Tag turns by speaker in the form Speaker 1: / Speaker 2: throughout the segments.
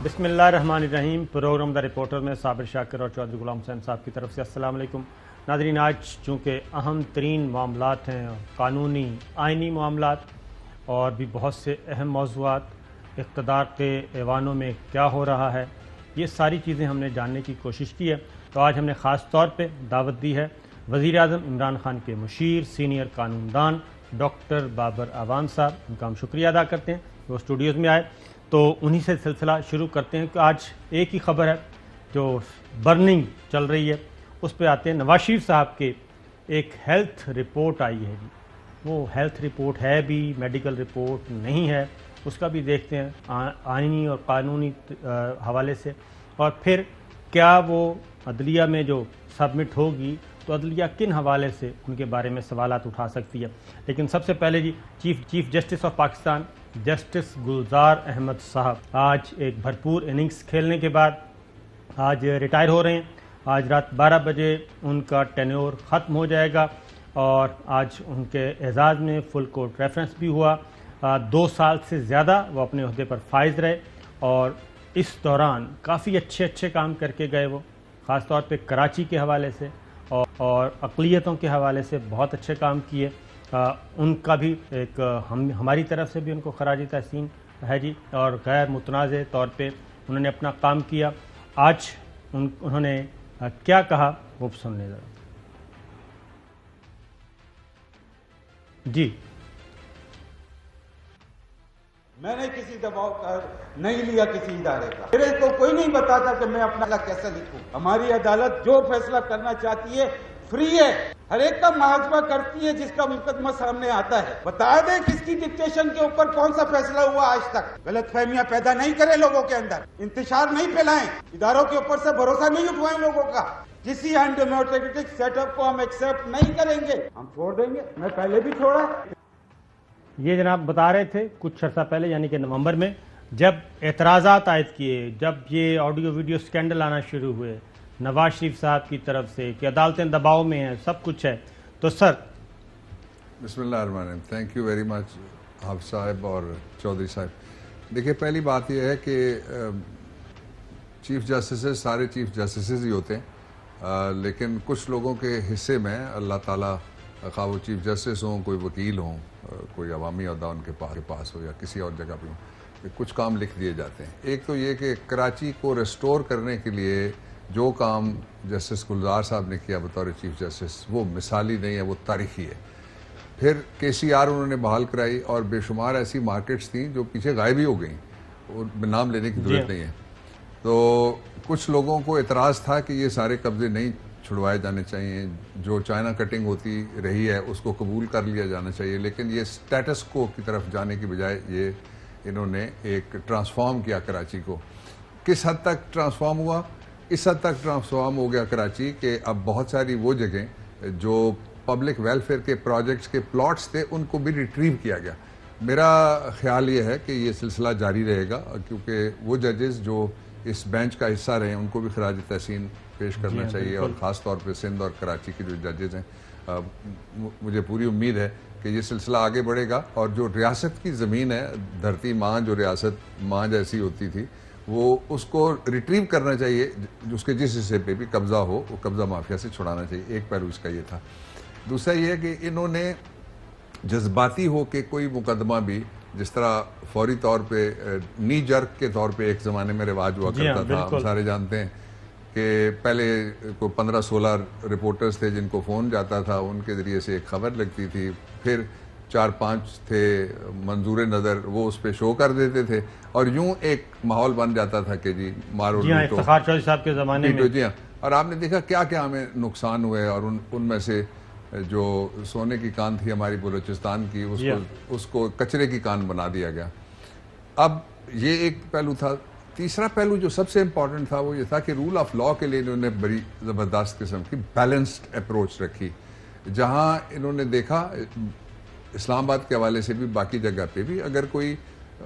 Speaker 1: بسم اللہ الرحمن الرحیم۔ پروگرام دا رپورٹر میں صابر شاکر اور چودھری غلام حسین صاحب کی طرف سے السلام علیکم ناظرین۔ آج چونکہ اہم ترین معاملات ہیں، قانونی آئینی معاملات اور بھی بہت سے اہم موضوعات، اقتدار کے ایوانوں میں کیا ہو رہا ہے، یہ ساری چیزیں ہم نے جاننے کی کوشش کی ہے۔ تو آج ہم نے خاص طور پہ دعوت دی ہے وزیر اعظم عمران خان کے مشیر، سینئر قانون دان ڈاکٹر بابر اعوان صاحب، ان کا ہم شکریہ ادا کرتے ہیں کہ وہ اسٹوڈیوز میں آئے۔ تو انہی سے سلسلہ شروع کرتے ہیں کہ آج ایک ہی خبر ہے جو برننگ چل رہی ہے، اس پہ آتے ہیں۔ نواز شریف صاحب کے ایک ہیلتھ رپورٹ آئی ہے جی، وہ ہیلتھ رپورٹ ہے بھی، میڈیکل رپورٹ نہیں ہے، اس کا بھی دیکھتے ہیں آئینی اور قانونی حوالے سے، اور پھر کیا وہ عدلیہ میں جو سبمٹ ہوگی تو عدلیہ کن حوالے سے ان کے بارے میں سوالات اٹھا سکتی ہے۔ لیکن سب سے پہلے جی chief justice of Pakistan justice Gulzar Ahmed صاحب آج ایک بھرپور اننگز کھیلنے کے بعد آج ریٹائر ہو رہے ہیں۔ آج رات 12 بجے ان کا ٹینیور ختم ہو جائے گا اور آج ان کے اعزاز میں فل کورٹ ریفرنس بھی ہوا۔ 2 سال سے زیادہ وہ اپنے عہدے پر فائز رہے اور اس دوران کافی اچھے کام کر کے گئے، وہ خاص طور پہ کراچی کے حوالے سے اور اقلیتوں کے حوالے سے بہت اچھے کام کیے۔ ان کا بھی ایک ہماری طرف سے بھی ان کو خراج تحسین ہے جی، اور غیر متنازع طور پہ انہوں نے اپنا کام کیا۔ آج انہوں نے کیا کہا وہ سننے ذرا جی۔
Speaker 2: میں نے کسی دباؤ کا نہیں لیا کسی ادارے کا، میرے کو کوئی نہیں بتاتا کہ میں اپنا کیسے لکھوں۔ ہماری عدالت جو فیصلہ کرنا چاہتی ہے فری ہے، ہر ایک کا محاسبہ کرتی ہے جس کا مقدمہ سامنے آتا ہے۔ بتا دیں کس کی ڈکٹیشن کے اوپر کون سا فیصلہ ہوا آج تک۔ غلط فہمیاں پیدا نہیں کریں لوگوں کے اندر، انتشار نہیں پھیلائیں، اداروں کے اوپر سے بھروسہ نہیں اٹھوائیں لوگوں کا۔ کسی انڈیموکریٹک سیٹ اپ کو ہم ایکسیپٹ نہیں کریں گے، ہم چھوڑ دیں گے۔ میں پہلے بھی چھوڑا۔
Speaker 1: یہ جناب بتا رہے تھے کچھ عرصہ پہلے، یعنی کہ نومبر میں، جب اعتراضات عائد کیے، جب یہ آڈیو ویڈیو سکینڈل آنا شروع ہوئے نواز شریف صاحب کی طرف سے کہ عدالتیں دباؤ میں ہیں، سب کچھ ہے، تو سر
Speaker 3: بسم اللہ الرحمن الرحیم۔ تھینک یو ویری مچ حافظ صاحب اور چودھری صاحب۔ دیکھیے پہلی بات یہ ہے کہ چیف جسٹسز سارے چیف جسٹسز ہی ہوتے ہیں، لیکن کچھ لوگوں کے حصے میں اللہ تعالیٰ، خواہ وہ چیف جسٹس ہوں، کوئی وکیل ہوں، کوئی عوامی عہدہ ان کے پاس ہو یا کسی اور جگہ پہ ہو، کچھ کام لکھ دیے جاتے ہیں۔ ایک تو یہ کہ کراچی کو ریسٹور کرنے کے لیے جو کام جسٹس گلزار صاحب نے کیا بطور چیف جسٹس، وہ مثالی نہیں ہے، وہ تاریخی ہے۔ پھر KCR انہوں نے بحال کرائی، اور بے شمار ایسی مارکیٹس تھیں جو پیچھے غائب ہی ہو گئیں، اور نام لینے کی ضرورت نہیں ہے۔ تو کچھ لوگوں کو اعتراض تھا کہ یہ سارے قبضے نہیں چھڑوائے جانے چاہیے، جو چائنا کٹنگ ہوتی رہی ہے اس کو قبول کر لیا جانا چاہیے، لیکن یہ سٹیٹس کو کی طرف جانے کی بجائے یہ انہوں نے ایک ٹرانسفارم کیا کراچی کو۔ کس حد تک ٹرانسفارم ہوا؟ اس حد تک ٹرانسفارم ہو گیا کراچی کہ اب بہت ساری وہ جگہیں جو پبلک ویلفیئر کے پروجیکٹس کے پلاٹس تھے ان کو بھی ریٹریو کیا گیا۔ میرا خیال یہ ہے کہ یہ سلسلہ جاری رہے گا، کیونکہ وہ ججز جو اس بینچ کا حصہ رہے ہیں ان کو بھی خراج تحسین پیش کرنا چاہیے، اور خاص طور پہ سندھ اور کراچی کے جو ججز ہیں، مجھے پوری امید ہے کہ یہ سلسلہ آگے بڑھے گا، اور جو ریاست کی زمین ہے، دھرتی ماں جو ریاست ماں جیسی ہوتی تھی، وہ اس کو ریٹریو کرنا چاہیے، اس کے جس حصے پہ بھی قبضہ ہو وہ قبضہ مافیا سے چھڑانا چاہیے۔ ایک پہلو اس کا یہ تھا۔ دوسرا یہ ہے کہ انہوں نے جذباتی ہو کے کوئی مقدمہ بھی، جس طرح فوری طور پہ نی جرک کے طور پہ ایک زمانے میں رواج ہوا کرتا تھا، ہم سارے جانتے ہیں کہ پہلے کوئی 15-16 رپورٹرز تھے جن کو فون جاتا تھا، ان کے ذریعے سے ایک خبر لگتی تھی، پھر 4-5 تھے منظور نظر، وہ اس پہ شو کر دیتے تھے، اور یوں ایک ماحول بن جاتا تھا کہ جی مارو
Speaker 1: جی ہاں، افتخار چودھری صاحب کے زمانے میں
Speaker 3: جی ہاں۔ اور آپ نے دیکھا کیا کیا ہمیں نقصان ہوئے، اور ان میں سے جو سونے کی کان تھی ہماری بلوچستان کی، اس کو کچرے کی کان بنا دیا گیا۔ اب یہ ایک پہلو تھا۔ تیسرا پہلو جو سب سے امپورٹنٹ تھا وہ یہ تھا کہ رول آف لاء کے لیے انہوں نے بڑی زبردست قسم کی بیلنسڈ اپروچ رکھی، جہاں انہوں نے دیکھا اسلام آباد کے حوالے سے بھی، باقی جگہ پہ بھی، اگر کوئی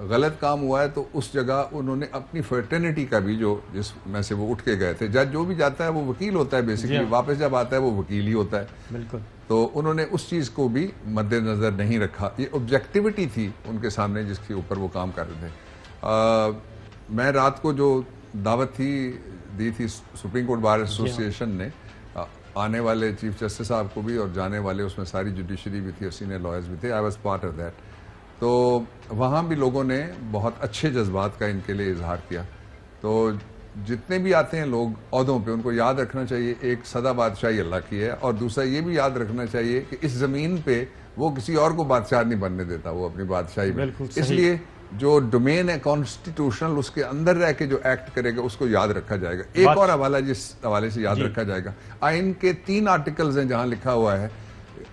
Speaker 3: غلط کام ہوا ہے تو اس جگہ انہوں نے اپنی فرٹرنٹی کا بھی، جو جس میں سے وہ اٹھ کے گئے تھے، جج جو بھی جاتا ہے وہ وکیل ہوتا ہے بیسیکلی، واپس جب آتا ہے وہ وکیل ہی ہوتا ہے،
Speaker 1: بالکل،
Speaker 3: تو انہوں نے اس چیز کو بھی مد نظر نہیں رکھا۔ یہ آبجیکٹیوٹی تھی ان کے سامنے جس کے اوپر وہ کام کر رہے تھے۔ میں رات کو جو دعوت دی تھی سپریم کورٹ بار ایسوسیشن نے آنے والے چیف جسٹس صاحب کو بھی اور جانے والے، اس میں ساری جوڈیشری بھی تھی اور سینئر لائرز بھی تھے، I was part of that. تو وہاں بھی لوگوں نے بہت اچھے جذبات کا ان کے لیے اظہار کیا. تو جتنے بھی آتے ہیں لوگ عہدوں پہ، ان کو یاد رکھنا چاہیے ایک سدا بادشاہی اللہ کی ہے، اور دوسرا یہ بھی یاد رکھنا چاہیے کہ اس زمین پہ وہ کسی اور کو بادشاہ نہیں بننے دیتا، وہ اپنی بادشاہی میں. اس لیے جو ڈومین ہے کانسٹیٹیوشنل، اس کے اندر رہ کے جو ایکٹ کرے گا اس کو یاد رکھا جائے گا. ایک اور حوالہ جس حوالے سے یاد رکھا جائے گا، آئین کے 3 آرٹیکلز ہیں جہاں لکھا ہوا ہے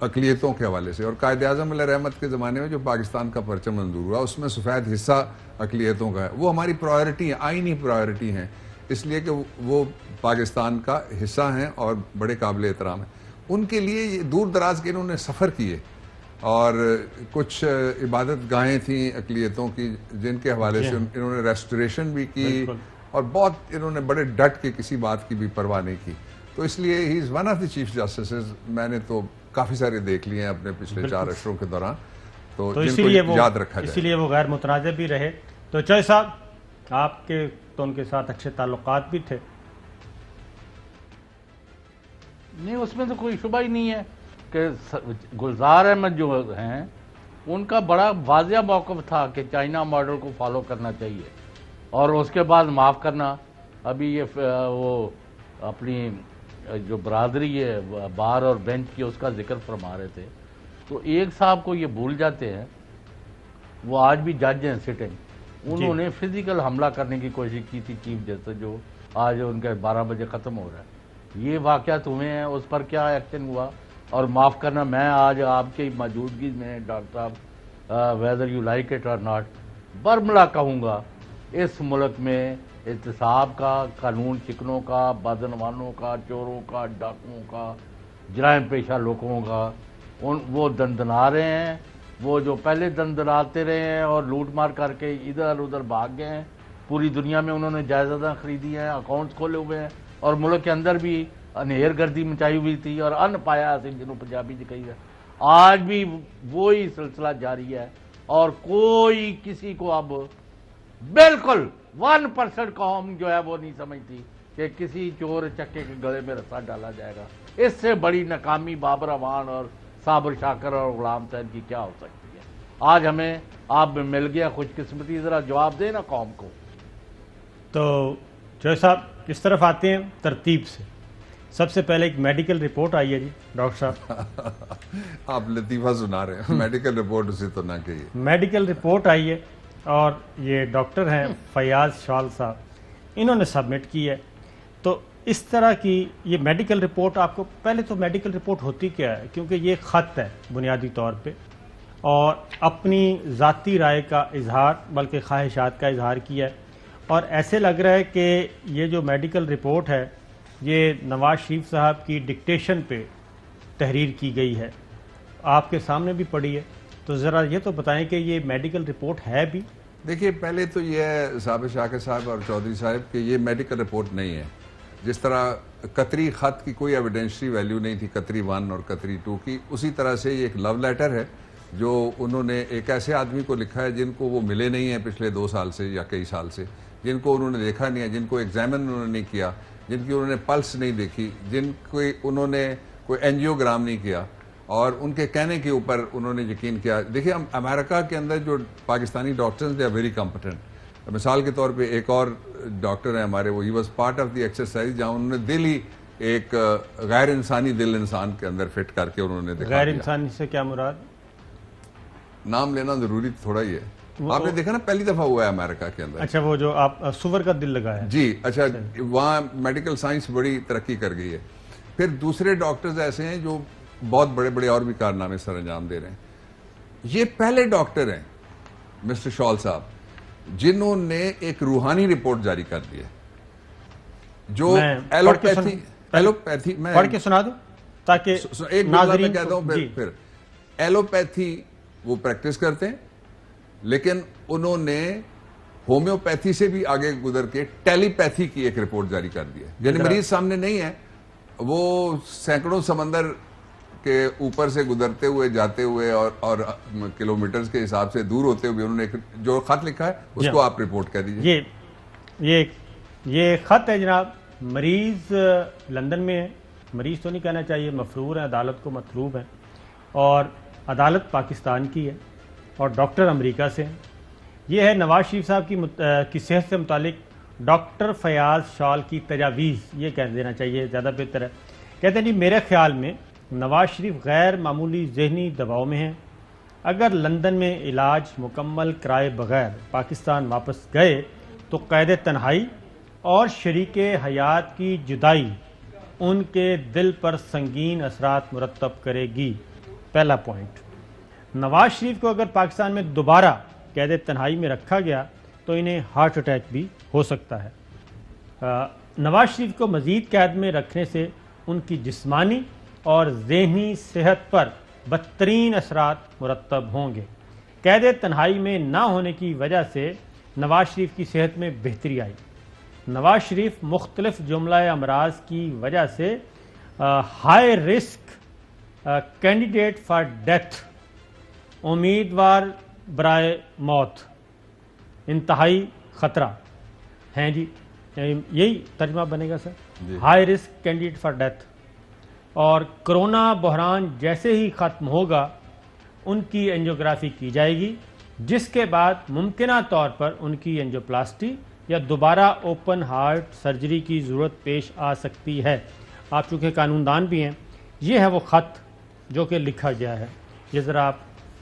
Speaker 3: اقلیتوں کے حوالے سے، اور قائد اعظم علیہ رحمت کے زمانے میں جو پاکستان کا پرچم منظور ہوا اس میں سفید حصہ اقلیتوں کا ہے. وہ ہماری پرائیورٹی ہیں، آئینی پرائیورٹی ہیں، اس لیے کہ وہ پاکستان کا حصہ ہیں اور بڑے قابل احترام ہیں. ان کے لیے یہ دور دراز کے انہوں نے سفر کیے، اور کچھ عبادت گاہیں تھیں اقلیتوں کی جن کے حوالے سے انہوں نے ریسٹوریشن بھی کی، اور بہت انہوں نے بڑے ڈٹ کے کسی بات کی بھی پرواہ نہیں کی. تو اس لیے he is one of the chief justices. میں نے تو کافی سارے دیکھ لیے ہیں اپنے پچھلے 4 اشروں کے دوران، تو جن کو یاد رکھا جائے.
Speaker 1: اسی لیے وہ غیر متنازع بھی رہے. تو چوہے صاحب آپ کے تو ان کے ساتھ اچھے تعلقات بھی تھے؟
Speaker 4: نہیں، اس میں تو کوئی شبہ ہی نہیں ہے کہ گلزار احمد جو ہیں ان کا بڑا واضح موقف تھا کہ چائنا ماڈل کو فالو کرنا چاہیے، اور اس کے بعد معاف کرنا. ابھی یہ وہ اپنی جو برادری ہے بار اور بینچ کی، اس کا ذکر فرما رہے تھے. تو ایک صاحب کو یہ بھول جاتے ہیں، وہ آج بھی جج ہیں سٹنگ، انہوں نے فزیکل حملہ کرنے کی کوشش کی تھی چیف جسٹس، جو آج ان کے 12 بجے ختم ہو رہا ہے. یہ واقعات ہوئے ہیں، اس پر کیا ایکشن ہوا اور معاف کرنا. میں آج آپ کی موجودگی میں ڈاکٹر صاحب ویدر یو لائک اٹ اور ناٹ، برملا کہوں گا، اس ملک میں احتساب کا، قانون شکنوں کا، بدعنوانوں کا، چوروں کا، ڈاکوؤں کا، جرائم پیشہ لوگوں کا، وہ دندنا رہے ہیں. وہ جو پہلے دندناتے رہے ہیں اور لوٹ مار کر کے ادھر ادھر بھاگ گئے ہیں. پوری دنیا میں انہوں نے جائیدادیں خریدی ہیں، اکاؤنٹس کھولے ہوئے ہیں، اور ملک کے اندر بھی انہیر گردی مچائی ہوئی تھی اور ان پایا سے جنہوں پنجابی جی کہی ہے. آج بھی وہی سلسلہ جاری ہے، اور کوئی کسی کو اب بالکل 1% قوم جو ہے وہ نہیں سمجھتی کہ کسی چور چکے کے گلے میں رسا ڈالا جائے گا. اس سے بڑی ناکامی بابر امان اور صابر شاکر اور غلام سین کی کیا ہو سکتی ہے؟ آج ہمیں آپ میں مل گیا خوش قسمتی، ذرا جواب دیں نا قوم کو.
Speaker 1: تو چوہے صاحب اس طرف آتے ہیں ترتیب سے. سب سے پہلے ایک میڈیکل رپورٹ آئی ہے جی ڈاکٹر صاحب.
Speaker 3: آپ لطیفہ سنا رہے ہیں، میڈیکل رپورٹ اسے تو نہ کہیے.
Speaker 1: میڈیکل رپورٹ آئی ہے، اور یہ ڈاکٹر ہیں فیاض شال صاحب، انہوں نے سبمٹ کی ہے. تو اس طرح کی یہ میڈیکل رپورٹ، آپ کو پہلے تو میڈیکل رپورٹ ہوتی کیا ہے؟ کیونکہ یہ خط ہے بنیادی طور پہ، اور اپنی ذاتی رائے کا اظہار بلکہ خواہشات کا اظہار کیا ہے. اور ایسے لگ رہا ہے کہ یہ جو میڈیکل رپورٹ ہے یہ نواز شریف صاحب کی ڈکٹیشن پہ تحریر کی گئی ہے، آپ کے سامنے بھی پڑھی ہے. تو ذرا یہ تو بتائیں کہ یہ میڈیکل رپورٹ ہے بھی؟
Speaker 3: دیکھیے، پہلے تو یہ ہے صابر شاکر صاحب اور چودھری صاحب کہ یہ میڈیکل رپورٹ نہیں ہے. جس طرح قطری خط کی کوئی ایویڈینشری ویلیو نہیں تھی قطری 1 اور قطری 2 کی، اسی طرح سے یہ ایک لو لیٹر ہے جو انہوں نے ایک ایسے آدمی کو لکھا ہے جن کو وہ ملے نہیں ہیں پچھلے 2 سال سے یا کئی سال سے، جن کو انہوں نے دیکھا نہیں ہے، جن کو ایگزامن انہوں نے نہیں کیا، جن کی انہوں نے پلس نہیں دیکھی، جن کو انہوں نے کوئی اینجیوگرام نہیں کیا، اور ان کے کہنے کے اوپر انہوں نے یقین کیا. دیکھیں، امریکہ کے اندر جو Pakistani doctors they are very competent. مثال کے طور پہ ایک اور ڈاکٹر ہیں ہمارے، وہ he was part of the exercise جہاں انہوں نے دل ہی ایک غیر انسانی دل انسان کے اندر فٹ کر کے انہوں نے دکھا دیا.
Speaker 1: غیر انسانی سے کیا مراد؟
Speaker 3: نام لینا ضروری تھوڑا ہی ہے. آپ نے دیکھا نا پہلی دفعہ ہوا ہے امریکہ کے اندر.
Speaker 1: اچھا، وہ جو آپ سور کا دل لگایا
Speaker 3: جی، اچھا، وہاں میڈیکل سائنس بڑی ترقی کر گئی ہے. پھر دوسرے ڈاکٹرز ایسے ہیں جو بہت بڑے بڑے اور بھی کارنامے سر انجام دے رہے ہیں. یہ پہلے ڈاکٹر ہیں مسٹر شال صاحب جنہوں نے ایک روحانی رپورٹ جاری کر دی ہے جو ایلوپیتھی میں
Speaker 1: پڑھ کے سنا دوں تاکہ
Speaker 3: ایک ناظرین میں کہتا ہوں. پھر ایلوپیتھی وہ پریکٹس کرتے ہیں، لیکن انہوں نے ہومیوپیتھی سے بھی آگے گزر کے ٹیلی پیتھی کی ایک رپورٹ جاری کر دی ہے. یعنی مریض سامنے نہیں ہے، وہ سینکڑوں سمندر کے اوپر سے گزرتے ہوئے جاتے ہوئے اور کلومیٹرز کے حساب سے دور ہوتے ہوئے انہوں نے جو خط لکھا ہے اس کو آپ رپورٹ کر دیجیے.
Speaker 1: یہ یہ خط ہے جناب، مریض لندن میں ہے، مریض تو نہیں کہنا چاہیے، مفرور ہے، عدالت کو مطلوب ہے، اور عدالت پاکستان کی ہے اور ڈاکٹر امریکہ سے ہیں۔ یہ ہے نواز شریف صاحب کی صحت سے متعلق ڈاکٹر فیاض شال کی تجاویز، یہ کہہ دینا چاہیے زیادہ بہتر ہے۔ کہتے ہیں جی میرے خیال میں نواز شریف غیر معمولی ذہنی دباؤ میں ہیں، اگر لندن میں علاج مکمل کرائے بغیر پاکستان واپس گئے تو قید تنہائی اور شریک حیات کی جدائی ان کے دل پر سنگین اثرات مرتب کرے گی۔ پہلا پوائنٹ، نواز شریف کو اگر پاکستان میں دوبارہ قید تنہائی میں رکھا گیا تو انہیں ہارٹ اٹیک بھی ہو سکتا ہے۔ نواز شریف کو مزید قید میں رکھنے سے ان کی جسمانی اور ذہنی صحت پر بدترین اثرات مرتب ہوں گے۔ قید تنہائی میں نہ ہونے کی وجہ سے نواز شریف کی صحت میں بہتری آئی۔ نواز شریف مختلف جملہ امراض کی وجہ سے high risk candidate for death, امیدوار برائے موت، انتہائی خطرہ ہیں جی، یہی ترجمہ بنے گا sir, high risk candidate for death. اور کرونا بحران جیسے ہی ختم ہوگا ان کی اینجیوگرافی کی جائے گی، جس کے بعد ممکنہ طور پر ان کی اینجیوپلاسٹی یا دوبارہ اوپن ہارٹ سرجری کی ضرورت پیش آ سکتی ہے۔ آپ چونکہ قانون دان بھی ہیں، یہ ہے وہ خط جو کہ لکھا گیا ہے، یہ ذرا آپ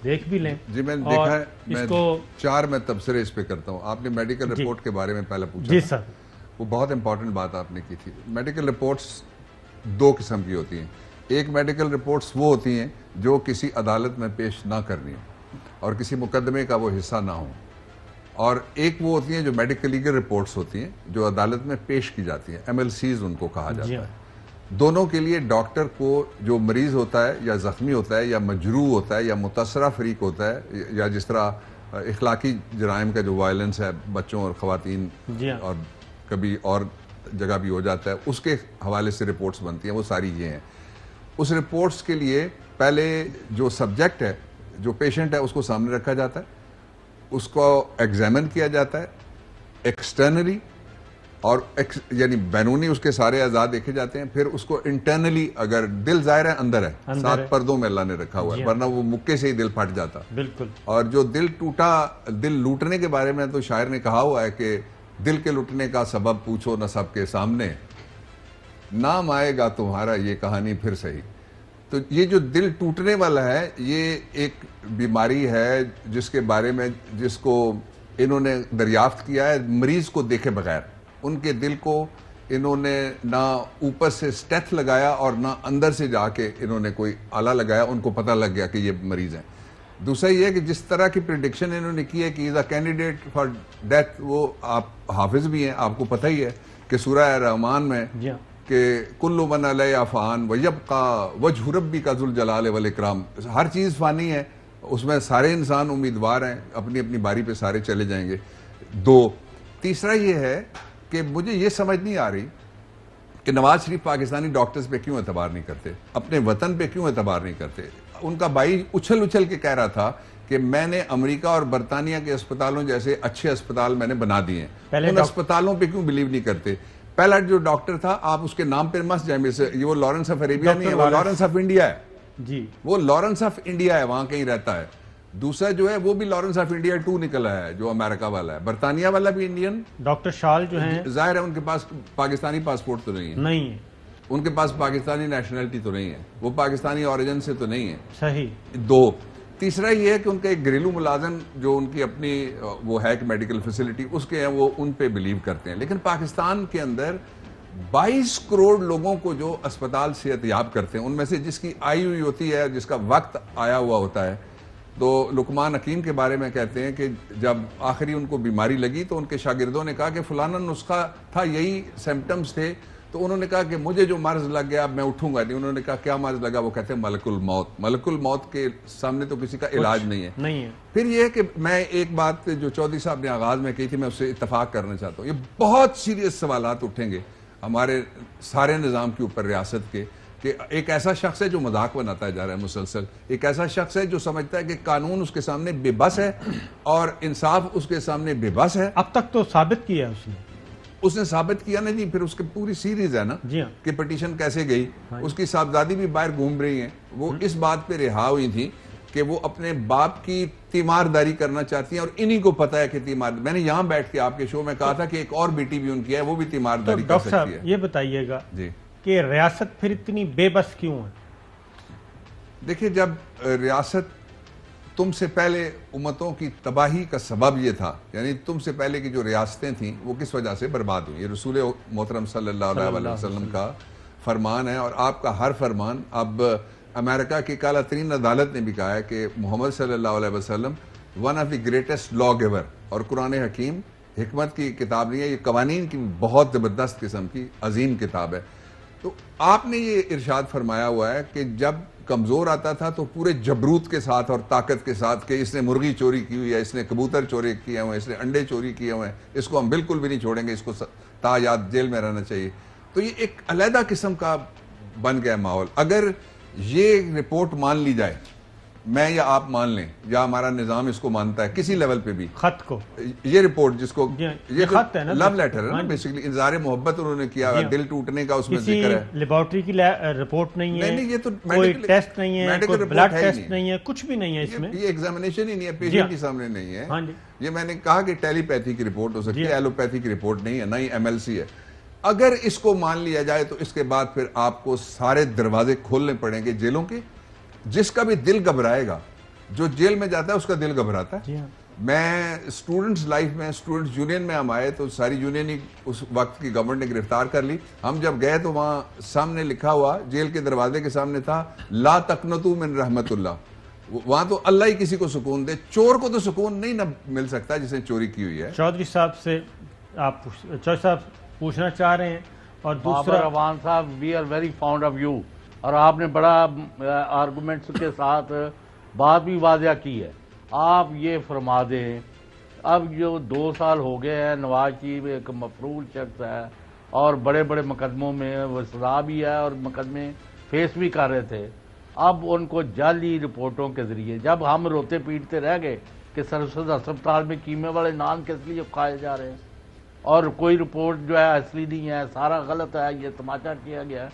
Speaker 1: دیکھ بھی لیں۔
Speaker 3: جی میں نے دیکھا ہے، میں 4 تبصرے اس پہ کرتا ہوں۔ آپ نے میڈیکل رپورٹ کے بارے میں پہلے پوچھا،
Speaker 1: جی سر،
Speaker 3: وہ بہت امپورٹنٹ بات آپ نے کی تھی۔ میڈیکل رپورٹس 2 قسم کی ہوتی ہیں، ایک میڈیکل رپورٹس وہ ہوتی ہیں جو کسی عدالت میں پیش نہ کرنی ہو اور کسی مقدمے کا وہ حصہ نہ ہو، اور ایک وہ ہوتی ہیں جو میڈیکل لیگل رپورٹس ہوتی ہیں جو عدالت میں پیش کی جاتی ہیں، MLCs ان کو کہا جاتا ہے۔ دونوں کے لیے ڈاکٹر کو جو مریض ہوتا ہے یا زخمی ہوتا ہے یا مجروح ہوتا ہے یا متاثرہ فریق ہوتا ہے، یا جس طرح اخلاقی جرائم کا جو وائلنس ہے بچوں اور خواتین اور کبھی اور جگہ بھی ہو جاتا ہے، اس کے حوالے سے رپورٹس بنتی ہیں، وہ ساری یہ ہیں۔ اس رپورٹس کے لیے پہلے جو سبجیکٹ ہے، جو پیشنٹ ہے، اس کو سامنے رکھا جاتا ہے، اس کو ایگزامن کیا جاتا ہے ایکسٹرنلی، اور یعنی بیرونی اس کے سارے اعضاء دیکھے جاتے ہیں، پھر اس کو انٹرنلی، اگر دل ظاہر ہے اندر ہے، 7 پردوں میں اللہ نے رکھا ہوا ہے، ورنہ وہ مکے سے ہی دل پھٹ جاتا۔
Speaker 1: بالکل۔
Speaker 3: اور جو دل ٹوٹا، دل لوٹنے کے بارے میں تو شاعر نے کہا ہوا ہے کہ دل کے لٹنے کا سبب پوچھو نہ سب کے سامنے، نام آئے گا تمہارا یہ کہانی پھر صحیح۔ تو یہ جو دل ٹوٹنے والا ہے، یہ ایک بیماری ہے جس کے بارے میں، جس کو انہوں نے دریافت کیا ہے مریض کو دیکھے بغیر۔ ان کے دل کو انہوں نے نہ اوپر سے سٹیتھ لگایا اور نہ اندر سے جا کے انہوں نے کوئی آلہ لگایا، ان کو پتہ لگ گیا کہ یہ مریض ہیں۔ دوسرا یہ ہے کہ جس طرح کی پریڈکشن انہوں نے کی ہے کہ از اے کینڈیڈیٹ فار ڈیتھ، وہ آپ حافظ بھی ہیں، آپ کو پتہ ہی ہے کہ سورہ رحمان میں کہ کل من علیہا فان ویبقی وجہ ربک ذو الجلال والاکرام، ہر چیز فانی ہے، اس میں سارے انسان امیدوار ہیں، اپنی اپنی باری پہ سارے چلے جائیں گے۔ 2، تیسرا یہ ہے کہ مجھے یہ سمجھ نہیں آ رہی کہ نواز شریف پاکستانی ڈاکٹرز پہ کیوں اعتبار نہیں کرتے، اپنے وطن پہ کیوں اعتبار نہیں کرتے۔ ان کا بھائی اچھل کے کہہ رہا تھا کہ میں نے امریکہ اور برطانیہ کے اسپتالوں جیسے اچھے اسپتال میں نے بنا دیے ہیں، ان اسپتالوں پہ کیوں بلیو نہیں کرتے۔ پہلا جو ڈاکٹر تھا، آپ اس کے نام پہ مس جائیں، یہ وہ لارنس آف عربیہ نہیں ہے، وہ لارنس آف انڈیا ہے جی، وہ لارنس آف انڈیا ہے، وہاں کہیں رہتا ہے۔ دوسرا جو ہے وہ بھی لارنس آف انڈیا 2 نکلا ہے، جو امریکہ والا ہے۔ برطانیہ والا بھی انڈین،
Speaker 1: ڈاکٹر شال جو ہیں،
Speaker 3: ظاہر ہے ان کے پاس پاکستانی پاسپورٹ تو نہیں ہے، ان کے پاس پاکستانی نیشنلٹی تو نہیں ہے، وہ پاکستانی اوریجن سے تو نہیں ہے۔
Speaker 1: صحیح۔
Speaker 3: 2، تیسرا یہ ہے کہ ان کا ایک گھریلو ملازم جو ان کی اپنی وہ ہے کہ میڈیکل فیسلٹی اس کے ہیں، وہ ان پہ بلیو کرتے ہیں۔ لیکن پاکستان کے اندر 22 کروڑ لوگوں کو جو اسپتال صحت یاب کرتے ہیں، ان میں سے جس کی آئی ہوئی ہوتی ہے، جس کا وقت آیا ہوا ہوتا ہے، تو لقمان حکیم کے بارے میں کہتے ہیں کہ جب آخری ان کو بیماری لگی تو ان کے شاگردوں نے کہا کہ فلانا نسخہ تھا، یہی سمپٹمز تھے، تو انہوں نے کہا کہ مجھے جو مرض لگ گیا اب میں اٹھوں گا نہیں۔ انہوں نے کہا کیا مرض لگا؟ وہ کہتے ہیں ملک الموت۔ ملک الموت کے سامنے تو کسی کا علاج نہیں ہے۔ پھر یہ ہے کہ میں ایک بات جو چودھری صاحب نے آغاز میں کہی تھی، میں اس سے اتفاق کرنا چاہتا ہوں، یہ بہت سیریس سوالات اٹھیں گے ہمارے سارے نظام کے اوپر ریاست کے، کہ ایک ایسا شخص ہے جو مذاق بناتا جا رہا ہے مسلسل، ایک ایسا شخص ہے جو سمجھتا ہے کہ قانون اس کے سامنے بے بس ہے اور انصاف اس کے سامنے بے بس ہے۔
Speaker 1: اب تک تو ثابت کیا ہے اس نے،
Speaker 3: اس نے ثابت کیا نا جی، پھر اس کی پوری سیریز ہے نا
Speaker 1: جی ہاں
Speaker 3: کہ پٹیشن کیسے گئی. اس کی صاحبزادی بھی باہر گھوم رہی ہیں، وہ اس بات پہ رہا ہوئی تھی کہ وہ اپنے باپ کی تیمارداری کرنا چاہتی ہیں، اور انہی کو پتا ہے کہ میں نے یہاں بیٹھ کے آپ کے شو میں کہا تھا کہ ایک اور بیٹی بھی ان کی ہے، وہ بھی تیمارداری کر
Speaker 1: ڈاکٹر
Speaker 3: سکتی ہے.
Speaker 1: صاحب یہ بتائیے گا
Speaker 3: جی
Speaker 1: کہ ریاست پھر اتنی بے بس کیوں ہے؟
Speaker 3: دیکھیں، جب ریاست تم سے پہلے امتوں کی تباہی کا سبب یہ تھا، یعنی تم سے پہلے کی جو ریاستیں تھیں وہ کس وجہ سے برباد ہوئی. یہ رسول محترم صلی اللہ علیہ وسلم کا فرمان ہے، اور آپ کا ہر فرمان. اب امریکہ کی اعلیٰ ترین عدالت نے بھی کہا ہے کہ محمد صلی اللہ علیہ وسلم one of the greatest law giver, اور قرآن حکیم حکمت کی کتاب نہیں ہے، یہ قوانین کی بہت زبردست قسم کی عظیم کتاب ہے. تو آپ نے یہ ارشاد فرمایا ہوا ہے کہ جب کمزور آتا تھا تو پورے جبروت کے ساتھ اور طاقت کے ساتھ کہ اس نے مرغی چوری کی ہوئی ہے، اس نے کبوتر چوری کیے ہوئے ہیں، اس نے انڈے چوری کیے ہوئے ہیں، اس کو ہم بالکل بھی نہیں چھوڑیں گے، اس کو تا یاد جیل میں رہنا چاہیے. تو یہ ایک علیحدہ قسم کا بن گیا ماحول. اگر یہ رپورٹ مان لی جائے، میں یا آپ مان لیں یا ہمارا نظام اس کو مانتا ہے کسی لیول پہ بھی،
Speaker 1: خط کو
Speaker 3: یہ رپورٹ جس کو
Speaker 1: یہ خط ہے نا،
Speaker 3: لو لیٹر ہے نا، بیسیکلی اظہار محبت انہوں نے کیا، دل ٹوٹنے کا اس میں
Speaker 1: کسی
Speaker 3: ذکر ہے.
Speaker 1: لیبارٹری کی رپورٹ نہیں ہے،
Speaker 3: یہ تو
Speaker 1: کوئی ٹیسٹ نہیں ہے، کوئی بلڈ ٹیسٹ نہیں ہے، کچھ بھی نہیں ہے اس میں.
Speaker 3: یہ ایگزامینیشن ہی نہیں ہے، پیشنٹ کے سامنے نہیں ہے.
Speaker 1: ہاں جی،
Speaker 3: یہ میں نے کہا کہ ٹیلی پیتھی کی رپورٹ ہو سکتی ہے، ایلوپیتھی کی رپورٹ نہیں ہے، نہ ہی ایم ایل سی ہے. اگر اس کو مان لیا جائے تو اس کے بعد پھر آپ کو سارے دروازے کھولنے پڑیں گے جیلوں کے. جس کا بھی دل گھبرائے گا، جو جیل میں جاتا ہے اس کا دل گھبراتا ہے. میں اسٹوڈنٹس لائف میں، اسٹوڈنٹس یونین میں ہم آئے تو ساری یونین ہی اس وقت کی گورنمنٹ نے گرفتار کر لی. ہم جب گئے تو وہاں سامنے لکھا ہوا جیل کے دروازے کے سامنے تھا، لا تقنطوا من رحمت اللہ. وہاں تو اللہ ہی کسی کو سکون دے، چور کو تو سکون نہیں نہ مل سکتا جس نے چوری کی ہوئی ہے.
Speaker 1: چودھری صاحب سے آپ چودھری صاحب پوچھنا چاہ رہے ہیں، اور دوسرا
Speaker 4: روان صاحب we are very fond of you, اور آپ نے بڑا آرگومنٹس کے ساتھ بات بھی واضح کی ہے. آپ یہ فرما دیں، اب جو 2 سال ہو گئے ہیں، نواز شریف ایک مفرور شخص ہے اور بڑے بڑے مقدموں میں وہ سزا بھی ہے اور مقدمے فیس بھی کر رہے تھے. اب ان کو جعلی رپورٹوں کے ذریعے جب ہم روتے پیٹتے رہ گئے کہ سرسد ہسپتال میں کیمے والے نان کس لیے کھائے جا رہے ہیں، اور کوئی رپورٹ جو ہے اصلی نہیں ہے، سارا غلط ہے، یہ تماشا کیا گیا ہے.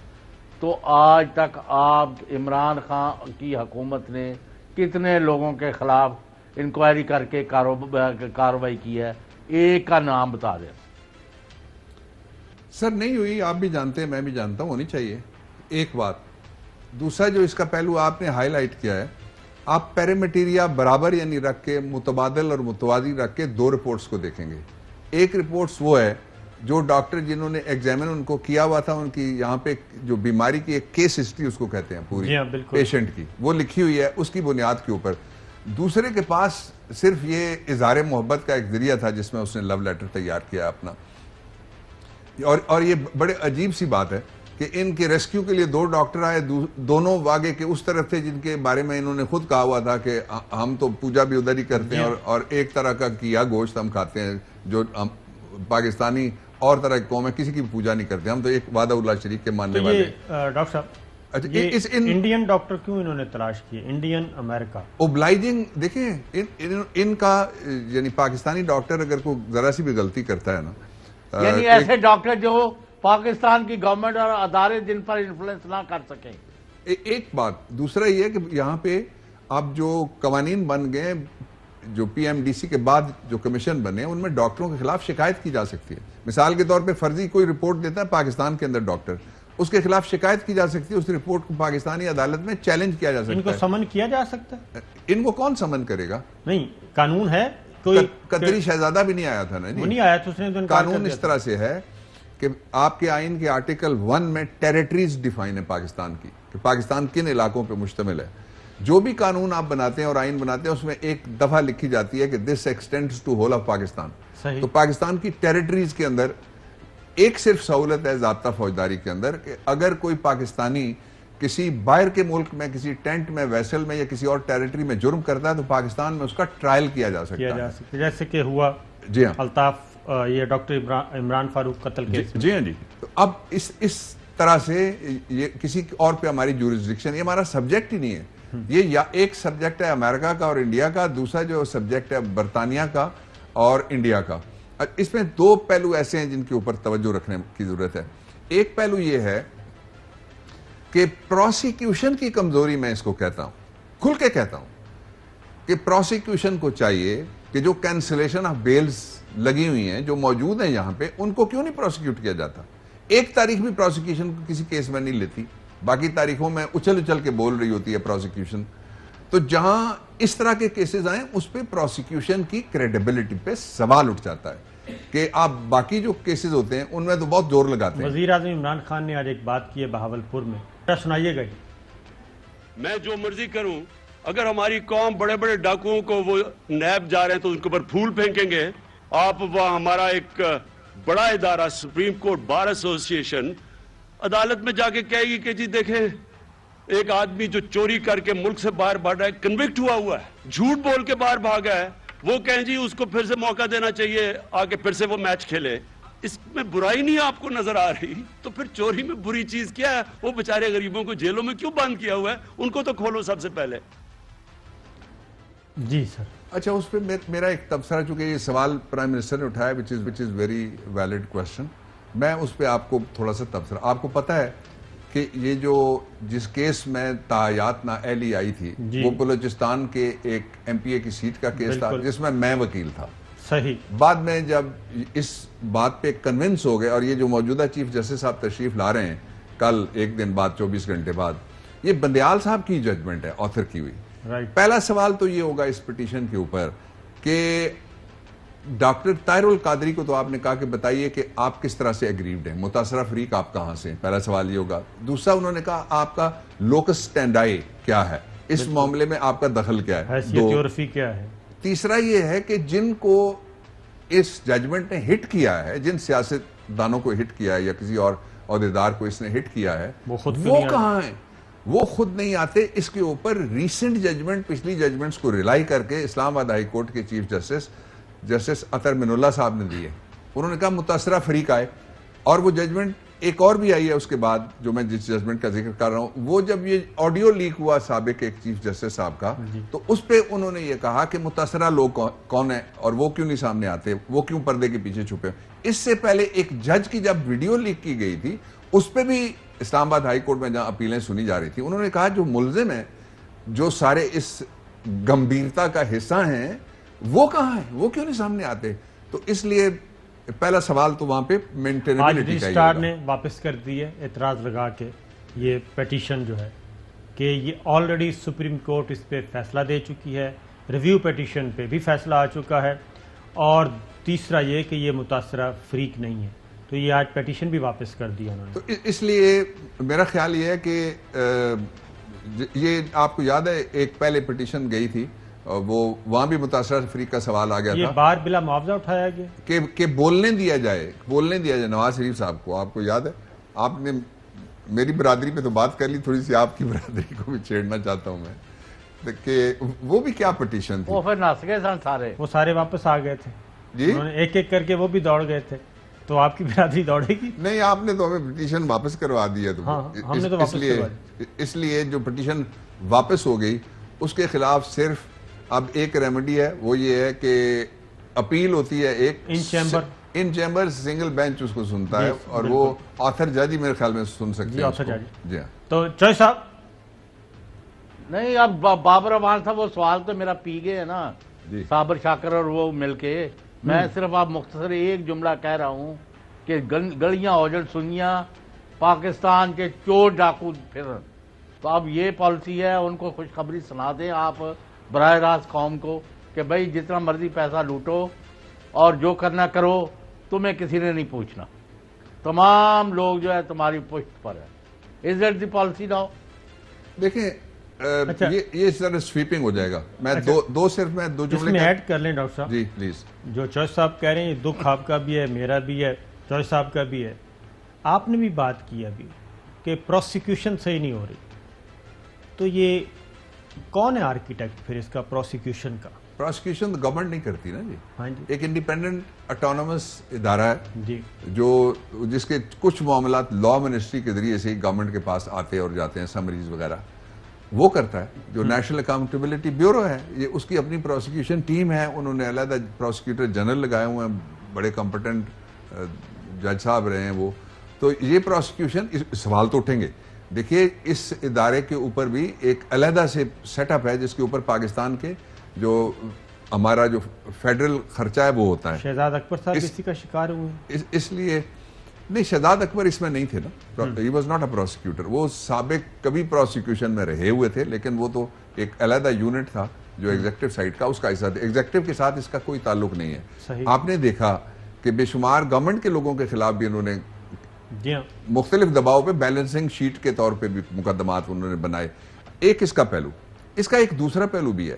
Speaker 4: تو آج تک آپ عمران خان کی حکومت نے کتنے لوگوں کے خلاف انکوائری کر کے کارروائی کی ہے؟ ایک کا نام بتا دیں.
Speaker 3: سر نہیں ہوئی، آپ بھی جانتے ہیں، میں بھی جانتا ہوں، ہونی چاہیے. ایک بات. دوسرا جو اس کا پہلو آپ نے ہائی لائٹ کیا ہے، آپ پیرامیٹیریا برابر یعنی رکھ کے، متبادل اور متوازی رکھ کے 2 رپورٹس کو دیکھیں گے. ایک رپورٹس وہ ہے جو ڈاکٹر جنہوں نے ایگزامن ان کو کیا ہوا تھا، ان کی یہاں پہ جو بیماری کی ایک کیس ہسٹری اس کو کہتے ہیں پوری پیشنٹ کی، وہ لکھی ہوئی ہے اس کی بنیاد کے اوپر. دوسرے کے پاس صرف یہ اظہار محبت کا ایک ذریعہ تھا جس میں اس نے لو لیٹر تیار کیا اپنا. اور یہ بڑے عجیب سی بات ہے کہ ان کے ریسکیو کے لیے 2 ڈاکٹر آئے، دونوں واگے کے اس طرف تھے جن کے بارے میں انہوں نے خود کہا ہوا تھا کہ ہم تو پوجا بھی ادھر ہی کرتے ہیں، اور ایک طرح کا کیا گوشت ہم کھاتے ہیں، جو پاکستانی اور طرح کی قوم ہے کسی کی پوجا نہیں کرتے، ہم تو ایک وعدہ اللہ شریک کے ماننے والے.
Speaker 1: ڈاکٹر صاحب انڈین ڈاکٹر کیوں انہوں نے تلاش کیے، انڈین امریکہ
Speaker 3: اوبلائجنگ؟ دیکھیں ان کا یعنی پاکستانی ڈاکٹر اگر کوئی ذرا سی بھی غلطی کرتا ہے نا،
Speaker 4: یعنی ایسے ڈاکٹر جو پاکستان کی گورنمنٹ اور ادارے جن پر انفلوئنس نہ کر سکیں.
Speaker 3: ایک بات. دوسرا یہ ہے کہ یہاں پہ اب جو قوانین بن گئے، جو پی ایم ڈی سی کے بعد جو کمیشن بنے، ان میں ڈاکٹروں کے خلاف شکایت کی جا سکتی ہے. مثال کے طور پہ فرضی کوئی رپورٹ دیتا ہے پاکستان کے اندر ڈاکٹر، اس کے خلاف شکایت کی جا سکتی ہے، اس رپورٹ کو پاکستانی عدالت میں چیلنج کیا جا سکتا ہے.
Speaker 1: ان کو سمن کیا جا سکتا ہے؟
Speaker 3: ان کو کون سمن کرے گا؟
Speaker 1: نہیں، قانون ہے. کوئی
Speaker 3: قطری شہزادہ بھی نہیں آیا تھا نا جی،
Speaker 1: نہیں آیا تو اس نے
Speaker 3: قانون اس طرح سے ہے کہ آپ کے آئین کے آرٹیکل 1 میں ٹیریٹریز ڈیفائن ہے پاکستان کی، کہ پاکستان کن علاقوں پہ مشتمل ہے. جو بھی قانون آپ بناتے ہیں اور آئین بناتے ہیں اس میں ایک دفعہ لکھی جاتی ہے کہ this extends to whole of Pakistan. تو پاکستان کی ٹیریٹریز کے اندر ایک صرف سہولت ہے ضابطہ فوجداری کے اندر کہ اگر کوئی پاکستانی کسی باہر کے ملک میں کسی ٹینٹ میں، ویسل میں یا کسی اور ٹیریٹری میں جرم کرتا ہے تو پاکستان میں اس کا ٹرائل کیا جا سکتا ہے،
Speaker 1: جیسے کہ ہوا
Speaker 3: جی ہاں
Speaker 1: الطاف یہ ڈاکٹر عمران فاروق قتل کیس.
Speaker 3: جی ہاں جی. تو اب اس طرح سے یہ کسی اور پہ ہماری جورسڈکشن، یہ ہمارا سبجیکٹ ہی نہیں ہے. یہ یا ایک سبجیکٹ ہے امریکہ کا اور انڈیا کا، دوسرا جو سبجیکٹ ہے برطانیہ کا اور انڈیا کا. اس میں دو پہلو ایسے ہیں جن کے اوپر توجہ رکھنے کی ضرورت ہے. ایک پہلو یہ ہے کہ پروسیکیوشن کی کمزوری، میں اس کو کہتا ہوں، کھل کے کہتا ہوں کہ پروسیکیوشن کو چاہیے کہ جو کینسلیشن آف بیلز لگی ہوئی ہیں جو موجود ہیں یہاں پہ، ان کو کیوں نہیں پروسیکیوٹ کیا جاتا. ایک تاریخ بھی پروسیکیوشن کسی کیس میں نہیں لیتی، باقی تاریخوں میں اچھل کے بول رہی ہوتی ہے پروسیکیوشن. تو جہاں اس طرح کے کیسز آئیں اس پہ پروسیکیوشن کی کریڈیبلٹی پہ سوال اٹھ جاتا ہے کہ آپ باقی جو کیسز ہوتے ہیں ان میں تو بہت زور لگاتے ہیں.
Speaker 1: وزیر اعظم عمران خان نے آج ایک بات کی ہے بہاولپور میں، کیا سنائیے گا.
Speaker 5: میں جو مرضی کروں، اگر ہماری قوم بڑے بڑے ڈاکوؤں کو وہ نیب جا رہے ہیں تو ان کے اوپر پھول پھینکیں گے. آپ وہ ہمارا ایک بڑا ادارہ سپریم کورٹ بار ایسوسی ایشن عدالت میں جا کے کہے گی کہ جی دیکھیں ایک آدمی جو چوری کر کے ملک سے باہر بھاگ رہا ہے، کنوکٹ ہوا ہے، جھوٹ بول کے باہر بھاگا ہے، وہ کہیں جی اس کو پھر سے موقع دینا چاہیے آگے پھر سے وہ میچ کھیلے. اس میں برائی نہیں آپ کو نظر آ رہی تو پھر چوری میں بری چیز کیا ہے؟ وہ بیچارے غریبوں کو جیلوں میں کیوں بند کیا ہوا ہے؟ ان کو تو کھولو سب سے پہلے.
Speaker 1: جی سر.
Speaker 3: اچھا، اس پہ میرا ایک تبصرہ، چونکہ یہ سوال پرائم منسٹر نے اٹھایا which is very valid question، میں اس پہ آپ کو تھوڑا سا تبصرہ. آپ کو پتا ہے کہ یہ جو جس کیس میں تاحیات نااہلی آئی تھی وہ بلوچستان کے ایک ایم پی اے کی سیٹ کا کیس تھا جس میں وکیل تھا.
Speaker 1: صحیح.
Speaker 3: بعد میں جب اس بات پہ کنونس ہو گئے، اور یہ جو موجودہ چیف جسٹس صاحب تشریف لا رہے ہیں کل ایک دن بعد 24 گھنٹے بعد، یہ بندیال صاحب کی ججمنٹ ہے آتھر کی ہوئی. پہلا سوال تو یہ ہوگا اس پٹیشن کے اوپر کہ ڈاکٹر طاہر القادری کو تو آپ نے کہا کہ بتائیے کہ آپ کس طرح سے اگریوڈ ہیں، متاثرہ فریق آپ کہاں سے ہیں. پہلا سوال یہ ہوگا. دوسرا انہوں نے کہا آپ کا لوکس سٹینڈائی کیا ہے، اس معاملے میں آپ کا دخل کیا ہے،
Speaker 1: حیثیت عرفی کیا ہے.
Speaker 3: تیسرا یہ ہے کہ جن کو اس ججمنٹ نے ہٹ کیا ہے، جن سیاست دانوں کو ہٹ کیا ہے یا کسی اور عہدیدار کو اس نے ہٹ کیا ہے، وہ کہاں ہیں؟ وہ خود نہیں آتے. اس کے اوپر ریسنٹ ججمنٹ، پچھلی ججمنٹس کو ریلائی کر کے اسلام آباد ہائی کورٹ کے چیف جسٹس اطہر من اللہ صاحب نے دیے. انہوں نے کہا متاثرہ فریق آئے. اور وہ ججمنٹ ایک اور بھی آئی ہے اس کے بعد جو میں جس ججمنٹ کا ذکر کر رہا ہوں، وہ جب یہ آڈیو لیک ہوا سابق ایک چیف جسٹس صاحب کا، تو اس پہ انہوں نے یہ کہا کہ متاثرہ لوگ کون ہیں اور وہ کیوں نہیں سامنے آتے، وہ کیوں پردے کے پیچھے چھپے. اس سے پہلے ایک جج کی جب ویڈیو لیک کی گئی تھی اس پہ بھی اسلام آباد ہائی کورٹ میں جہاں اپیلیں سنی جا رہی تھی، انہوں نے کہا جو ملزم ہیں، جو سارے اس گمبھیرتا کا حصہ ہیں، وہ کہاں ہیں، وہ کیوں نہیں سامنے آتے. تو اس لیے پہلا سوال تو وہاں پہ مینٹینیبلٹی کا ہی ہوگا.
Speaker 1: نے واپس کر دی ہے اعتراض لگا کے یہ پیٹیشن جو ہے کہ یہ آلریڈی سپریم کورٹ اس پہ فیصلہ دے چکی ہے، ریویو پیٹیشن پہ بھی فیصلہ آ چکا ہے، اور تیسرا یہ کہ یہ متاثرہ فریق نہیں ہے. تو یہ آج پیٹیشن بھی واپس کر دی انہوں نے.
Speaker 3: تو اس لیے میرا خیال یہ ہے کہ یہ آپ کو یاد ہے ایک پہلے پیٹیشن گئی تھی، وہ وہاں بھی متاثرہ فریق کا سوال آ گیا تھا،
Speaker 1: یہ بار بلا معاوضہ اٹھایا گیا
Speaker 3: کہ بولنے دیا جائے نواز شریف صاحب کو. آپ کو یاد ہے، آپ نے میری برادری پہ تو بات کر لی، تھوڑی سی آپ کی برادری کو بھی چھیڑنا چاہتا ہوں میں کہ وہ بھی کیا پٹیشن تھی.
Speaker 4: وہ پھر نس گئے سن سارے،
Speaker 1: وہ سارے واپس آ گئے تھے
Speaker 3: جی،
Speaker 1: انہوں نے ایک ایک کر کے وہ بھی دوڑ گئے تھے. تو آپ کی برادری دوڑے گی
Speaker 3: نہیں؟ آپ نے تو ہمیں پٹیشن واپس کروا دی ہے.
Speaker 1: ہم نے تو واپس کروا دی.
Speaker 3: اس لیے جو پٹیشن واپس ہو گئی اس کے خلاف صرف اب ایک ریمیڈی ہے، وہ یہ ہے کہ اپیل ہوتی ہے ایک ان چیمبر سنگل بینچ اس کو سنتا ہے، اور وہ آتھر جج ہی میرے خیال میں سن سکتے ہیں. جی ہاں.
Speaker 1: تو چوئی صاحب
Speaker 4: نہیں، اب بابر امان صاحب وہ سوال تو میرا پی گئے ہے نا، صابر شاکر اور وہ مل کے. میں صرف آپ مختصر ایک جملہ کہہ رہا ہوں کہ گلیاں اوجڑ سنیاں پاکستان کے چور ڈاکو پھر. تو اب یہ پالیسی ہے، ان کو خوشخبری سنا دیں آپ براہ راست قوم کو کہ بھائی جتنا مرضی پیسہ لوٹو اور جو کرنا کرو، تمہیں کسی نے نہیں پوچھنا، تمام لوگ جو ہے تمہاری پشت پر ہے. Is that the policy now?
Speaker 3: دیکھیں یہ سر سویپنگ ہو جائے گا. میں دو جملے
Speaker 1: ایڈ کر لیں ڈاکٹر صاحب.
Speaker 3: جی پلیز.
Speaker 1: جو چوئی صاحب کہہ رہے ہیں یہ دکھ آپ کا بھی ہے، میرا بھی ہے، چوئی صاحب کا بھی ہے. آپ نے بھی بات کی ابھی کہ پروسیکیوشن صحیح نہیں ہو رہی، تو یہ کون ہے آرکیٹیکٹ پھر اس کا پروسیکیوشن کا؟
Speaker 3: پروسیکیوشن تو گورنمنٹ نہیں کرتی نا جی.
Speaker 1: ہاں جی.
Speaker 3: ایک انڈیپینڈنٹ اٹانومس ادارہ ہے
Speaker 1: جی،
Speaker 3: جو جس کے کچھ معاملات لا منسٹری کے ذریعے سے گورنمنٹ کے پاس آتے اور جاتے ہیں، سمریز وغیرہ وہ کرتا ہے. جو نیشنل اکاؤنٹیبلٹی بیورو ہے، یہ اس کی اپنی پروسیکیوشن ٹیم ہے، انہوں نے علیحدہ پروسیکیوٹر جنرل لگائے ہوئے ہیں بڑے کمپٹنٹ جج صاحب رہے ہیں وہ. تو یہ پروسیکیوشن سوال تو اٹھیں گے. دیکھیے اس ادارے کے اوپر بھی ایک علیحدہ سے سیٹ اپ ہے جس کے اوپر پاکستان کے جو ہمارا جو فیڈرل خرچہ ہے وہ ہوتا ہے.
Speaker 1: شہزاد اکبر صاحب اسی کا شکار ہوئے.
Speaker 3: اس لیے نہیں، شہزاد اکبر اس میں نہیں تھے نا. He was not a prosecutor. وہ سابق کبھی پروسیکیوشن میں رہے ہوئے تھے لیکن وہ تو ایک علیحدہ یونٹ تھا جو ایگزیکٹو سائٹ کا اس کا حصہ تھا. ایگزیکٹو کے ساتھ اس کا کوئی تعلق نہیں ہے.
Speaker 1: صحیح.
Speaker 3: آپ نے دیکھا کہ بے شمار گورنمنٹ کے لوگوں کے خلاف بھی انہوں نے
Speaker 1: جی ہاں
Speaker 3: مختلف دباؤ پہ بیلنسنگ شیٹ کے طور پہ بھی مقدمات انہوں نے بنائے. ایک اس کا پہلو. اس کا ایک دوسرا پہلو بھی ہے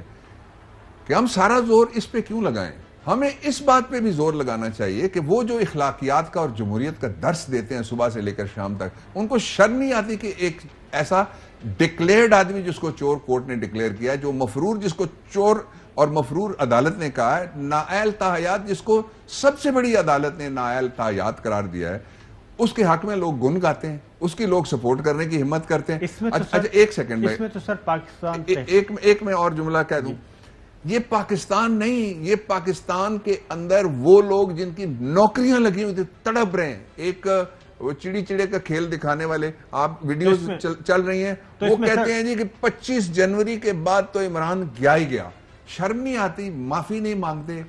Speaker 3: کہ ہم سارا زور اس پہ کیوں لگائیں. ہمیں اس بات پہ بھی زور لگانا چاہیے کہ وہ جو اخلاقیات کا اور جمہوریت کا درس دیتے ہیں صبح سے لے کر شام تک، ان کو شرم نہیں آتی کہ ایک ایسا ڈکلیئرڈ آدمی جس کو چور کورٹ نے ڈکلیئر کیا ہے، جو مفرور جس کو چور اور مفرور عدالت نے کہا ہے، نااہل تاحیات جس کو سب سے بڑی عدالت نے نااہل تاحیات قرار دیا ہے، اس کے حق میں لوگ گن گاتے ہیں، اس کی لوگ سپورٹ کرنے کی ہمت کرتے ہیں. اچھا ایک سیکنڈ میں،
Speaker 1: اس میں تو سر پاکستان
Speaker 3: ایک میں اور جملہ کہہ دوں. یہ پاکستان نہیں، یہ پاکستان کے اندر وہ لوگ جن کی نوکریاں لگی ہوئی تھی تڑپ رہے ہیں. ایک وہ چڑی چڑے کا کھیل دکھانے والے آپ ویڈیوز چل رہی ہیں، وہ کہتے ہیں جی کہ 25 جنوری کے بعد تو عمران گیا ہی گیا. شرم نہیں آتی، معافی نہیں مانگتے.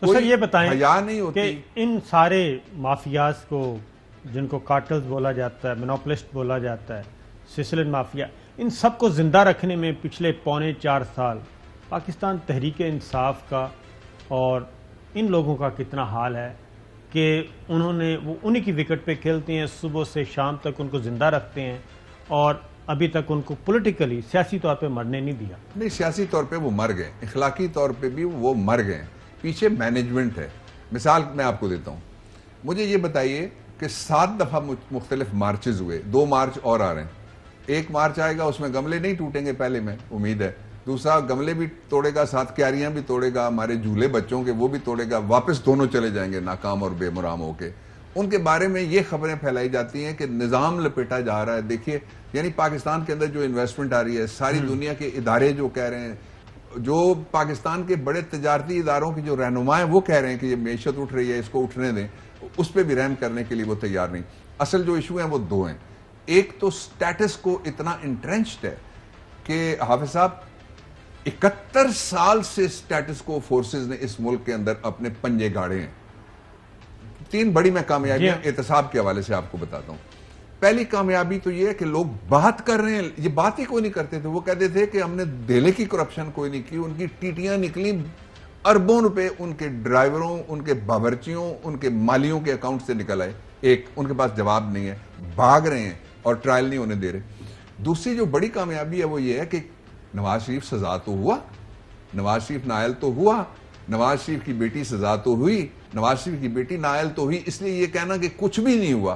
Speaker 1: تو سر یہ بتائیں
Speaker 3: حیا نہیں ہوتی
Speaker 1: کہ ان سارے مافیاز کو جن کو کارٹلز بولا جاتا ہے، مونوپولسٹ بولا جاتا ہے، سسلن مافیا، ان سب کو زندہ رکھنے میں پچھلے 3.25 سال پاکستان تحریک انصاف کا اور ان لوگوں کا کتنا حال ہے کہ انہوں نے وہ انہی کی وکٹ پہ کھیلتے ہیں، صبح سے شام تک ان کو زندہ رکھتے ہیں اور ابھی تک ان کو پولیٹیکلی سیاسی طور پہ مرنے نہیں دیا.
Speaker 3: نہیں، سیاسی طور پہ وہ مر گئے، اخلاقی طور پہ بھی وہ مر گئے. پیچھے مینجمنٹ ہے. مثال میں آپ کو دیتا ہوں. مجھے یہ بتائیے کہ 7 دفعہ مختلف مارچز ہوئے. 2 مارچ اور آ رہے ہیں. ایک مارچ آئے گا اس میں گملے نہیں ٹوٹیں گے پہلے میں امید ہے. دوسرا گملے بھی توڑے گا، ساتھ کیاریاں بھی توڑے گا، ہمارے جھولے بچوں کے وہ بھی توڑے گا. واپس دونوں چلے جائیں گے ناکام اور بے مرام ہو کے. ان کے بارے میں یہ خبریں پھیلائی جاتی ہیں کہ نظام لپیٹا جا رہا ہے. دیکھیے یعنی پاکستان کے اندر جو انویسٹمنٹ آ رہی ہے، ساری دنیا کے ادارے جو کہہ رہے ہیں، جو پاکستان کے بڑے تجارتی اداروں کی جو رہنما ہیں وہ کہہ رہے ہیں کہ یہ معیشت اٹھ رہی ہے، اس کو اٹھنے دیں، اس پہ بھی رحم کرنے کے لیے وہ تیار نہیں. اصل جو ایشو ہیں وہ 2 ہیں. ایک تو سٹیٹس کو اتنا انٹرنچڈ ہے کہ حافظ صاحب 71 سال سے سٹیٹس کو فورسز نے اس ملک کے اندر اپنے پنجے گاڑے ہیں. 3 بڑی میں کامیابیاں احتساب کے حوالے سے آپ کو بتاتا ہوں. پہلی کامیابی تو یہ ہے کہ لوگ بات کر رہے ہیں. یہ بات ہی کوئی نہیں کرتے تھے. وہ کہتے تھے کہ ہم نے دہلی کی کرپشن کوئی نہیں کی. ان کی ٹیٹیاں نکلی، اربوں روپے ان کے ڈرائیوروں، ان کے باورچیوں، ان کے مالیوں کے اکاؤنٹ سے نکل آئے. ایک ان کے پاس جواب نہیں ہے، بھاگ رہے ہیں اور ٹرائل نہیں ہونے دے رہے. دوسری جو بڑی کامیابی ہے وہ یہ ہے کہ نواز شریف سزا تو ہوا، نواز شریف نائل تو ہوا، نواز شریف کی بیٹی سزا تو ہوئی، نواز شریف کی بیٹی نائل تو ہوئی. اس لیے یہ کہنا کہ کچھ بھی نہیں ہوا،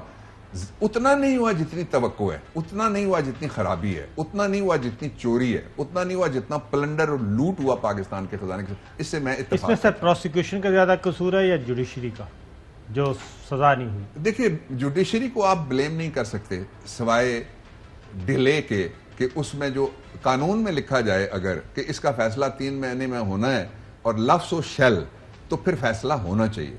Speaker 3: اتنا نہیں ہوا جتنی توقع ہے، اتنا نہیں ہوا جتنی خرابی ہے، اتنا نہیں ہوا جتنی چوری ہے، اتنا نہیں ہوا جتنا پلنڈر اور لوٹ ہوا پاکستان کے خزانے کے. اس سے میں اتفاق.
Speaker 1: اس میں سر پروسیکیوشن کا زیادہ قصور ہے یا جوڈیشری کا جو سزا نہیں ہوئی؟
Speaker 3: دیکھیے جوڈیشری کو آپ بلیم نہیں کر سکتے سوائے ڈیلے کے کہ اس میں جو قانون میں لکھا جائے اگر کہ اس کا فیصلہ 3 مہینے میں ہونا ہے اور لفظ و شیل، تو پھر فیصلہ ہونا چاہیے.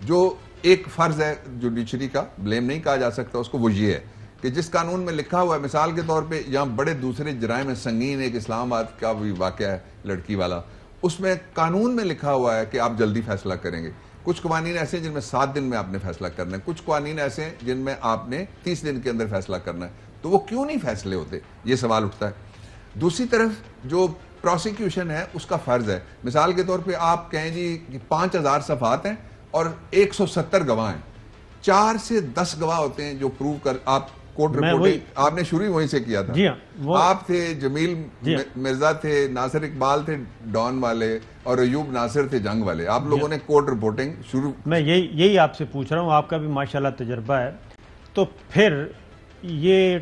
Speaker 3: جو ایک فرض ہے جوڈیشری کا، بلیم نہیں کہا جا سکتا اس کو، وہ یہ ہے کہ جس قانون میں لکھا ہوا ہے، مثال کے طور پہ یہاں بڑے دوسرے جرائم سنگین، ایک اسلام آباد کا بھی واقعہ ہے لڑکی والا، اس میں قانون میں لکھا ہوا ہے کہ آپ جلدی فیصلہ کریں گے. کچھ قوانین ایسے ہیں جن میں 7 دن میں آپ نے فیصلہ کرنا ہے، کچھ قوانین ایسے ہیں جن میں آپ نے 30 دن کے اندر فیصلہ کرنا ہے. تو وہ کیوں نہیں فیصلے ہوتے، یہ سوال اٹھتا ہے. دوسری طرف جو پروسیکیوشن ہے اس کا فرض ہے. مثال کے طور پہ آپ کہیں جی کہ 5000 صفحات ہیں اور 170 گواہ ہیں. 4 سے 10 گواہ ہوتے ہیں جو پروو کر آپ کورٹ رپورٹنگ آپ نے شروع وہیں سے کیا تھا.
Speaker 1: جی ہاں،
Speaker 3: آپ تھے، جمیل مرزا تھے، ناصر اقبال تھے ڈان والے، اور ایوب ناصر تھے جنگ والے. آپ لوگوں نے کورٹ رپورٹنگ شروع.
Speaker 1: میں یہی آپ سے پوچھ رہا ہوں، آپ کا بھی ماشاءاللہ تجربہ ہے، تو پھر یہ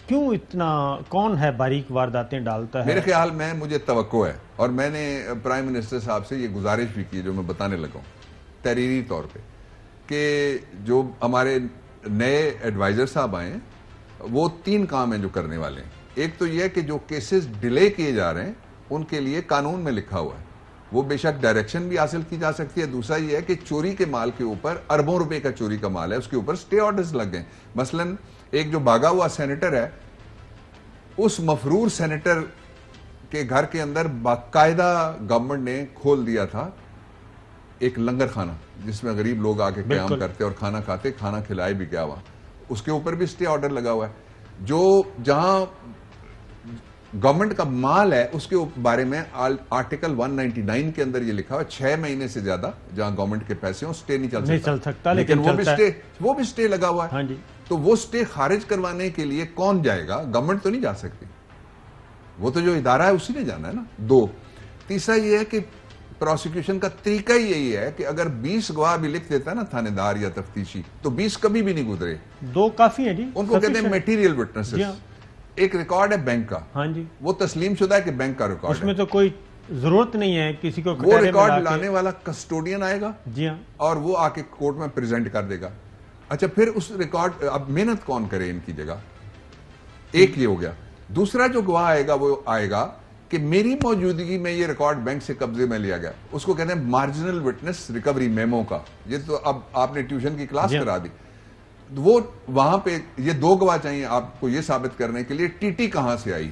Speaker 1: کیوں اتنا کون ہے باریک وارداتیں ڈالتا ہے؟
Speaker 3: میرے خیال میں مجھے توقع ہے اور میں نے پرائم منسٹر صاحب سے یہ گزارش بھی کی جو میں بتانے لگا ہوں تحریری طور پہ کہ جو ہمارے نئے ایڈوائزر صاحب آئے ہیں وہ 3 کام ہیں جو کرنے والے ہیں. ایک تو یہ کہ جو کیسز ڈیلے کیے جا رہے ہیں ان کے لیے قانون میں لکھا ہوا ہے وہ بے شک ڈائریکشن بھی حاصل کی جا سکتی ہے. دوسرا یہ ہے کہ چوری کے مال کے اوپر اربوں روپے کا چوری کا مال ہے, اس کے اوپر سٹے آرڈرز لگ گئے. مثلا ایک جو بھاگا ہوا سینیٹر ہے, اس مفرور سینیٹر کے گھر کے اندر باقاعدہ گورنمنٹ نے کھول دیا تھا ایک لنگر خانہ جس میں غریب لوگ آ کے قیام کرتے اور کھانا کھاتے, کھانا کھلائے بھی گیا وہاں. اس کے اوپر بھی سٹے آرڈر لگا ہوا ہے. جو جہاں گورنمنٹ کا مال ہے اس کے بارے میں آرٹیکل 199 کے اندر یہ لکھا ہوا ہے 6 مہینے سے زیادہ جہاں گورنمنٹ کے پیسے ہوں سٹے نہیں چل سکتا. لیکن وہ بھی سٹے لگا ہوا ہے. تو وہ سٹے خارج کروانے کے لیے کون جائے گا؟ گورنمنٹ تو نہیں جا سکتی, وہ تو جو ادارہ ہے اسی نے جانا ہے نا. 2. تیسرا یہ ہے کہ پروسیکیوشن کا طریقہ ہی یہی ہے کہ اگر 20 گواہ بھی لکھ دیتا ہے نا تھانے دار یا تفتیشی, تو 20 کبھی بھی نہیں گزرے.
Speaker 1: 2 کافی ہیں جی,
Speaker 3: ان کو کہتے ہیں میٹیریل وٹنسز. ایک ریکارڈ ہے بینک کا, وہ تسلیم شدہ ہے کہ بینک کا ریکارڈ,
Speaker 1: اس میں تو کوئی ضرورت نہیں ہے کسی کو.
Speaker 3: وہ ریکارڈ لانے والا کسٹوڈین آئے گا
Speaker 1: جی ہاں,
Speaker 3: اور وہ آ کے کورٹ میں پریزنٹ کر دے گا. اچھا پھر اس ریکارڈ, اب محنت کون کرے ان کی جگہ؟ ایک یہ ہو گیا. دوسرا جو گواہ آئے گا وہ آئے گا کہ میری موجودگی میں یہ ریکارڈ بینک سے قبضے میں لیا گیا. اس کو کہتے ہیں مارجنل وٹنس ریکوری میمو کا. یہ تو اب آپ نے ٹیوشن کی کلاس کرا دی. وہ وہاں پہ یہ 2 گواہ چاہیے آپ کو یہ ثابت کرنے کے لیے ٹی ٹی کہاں سے آئی.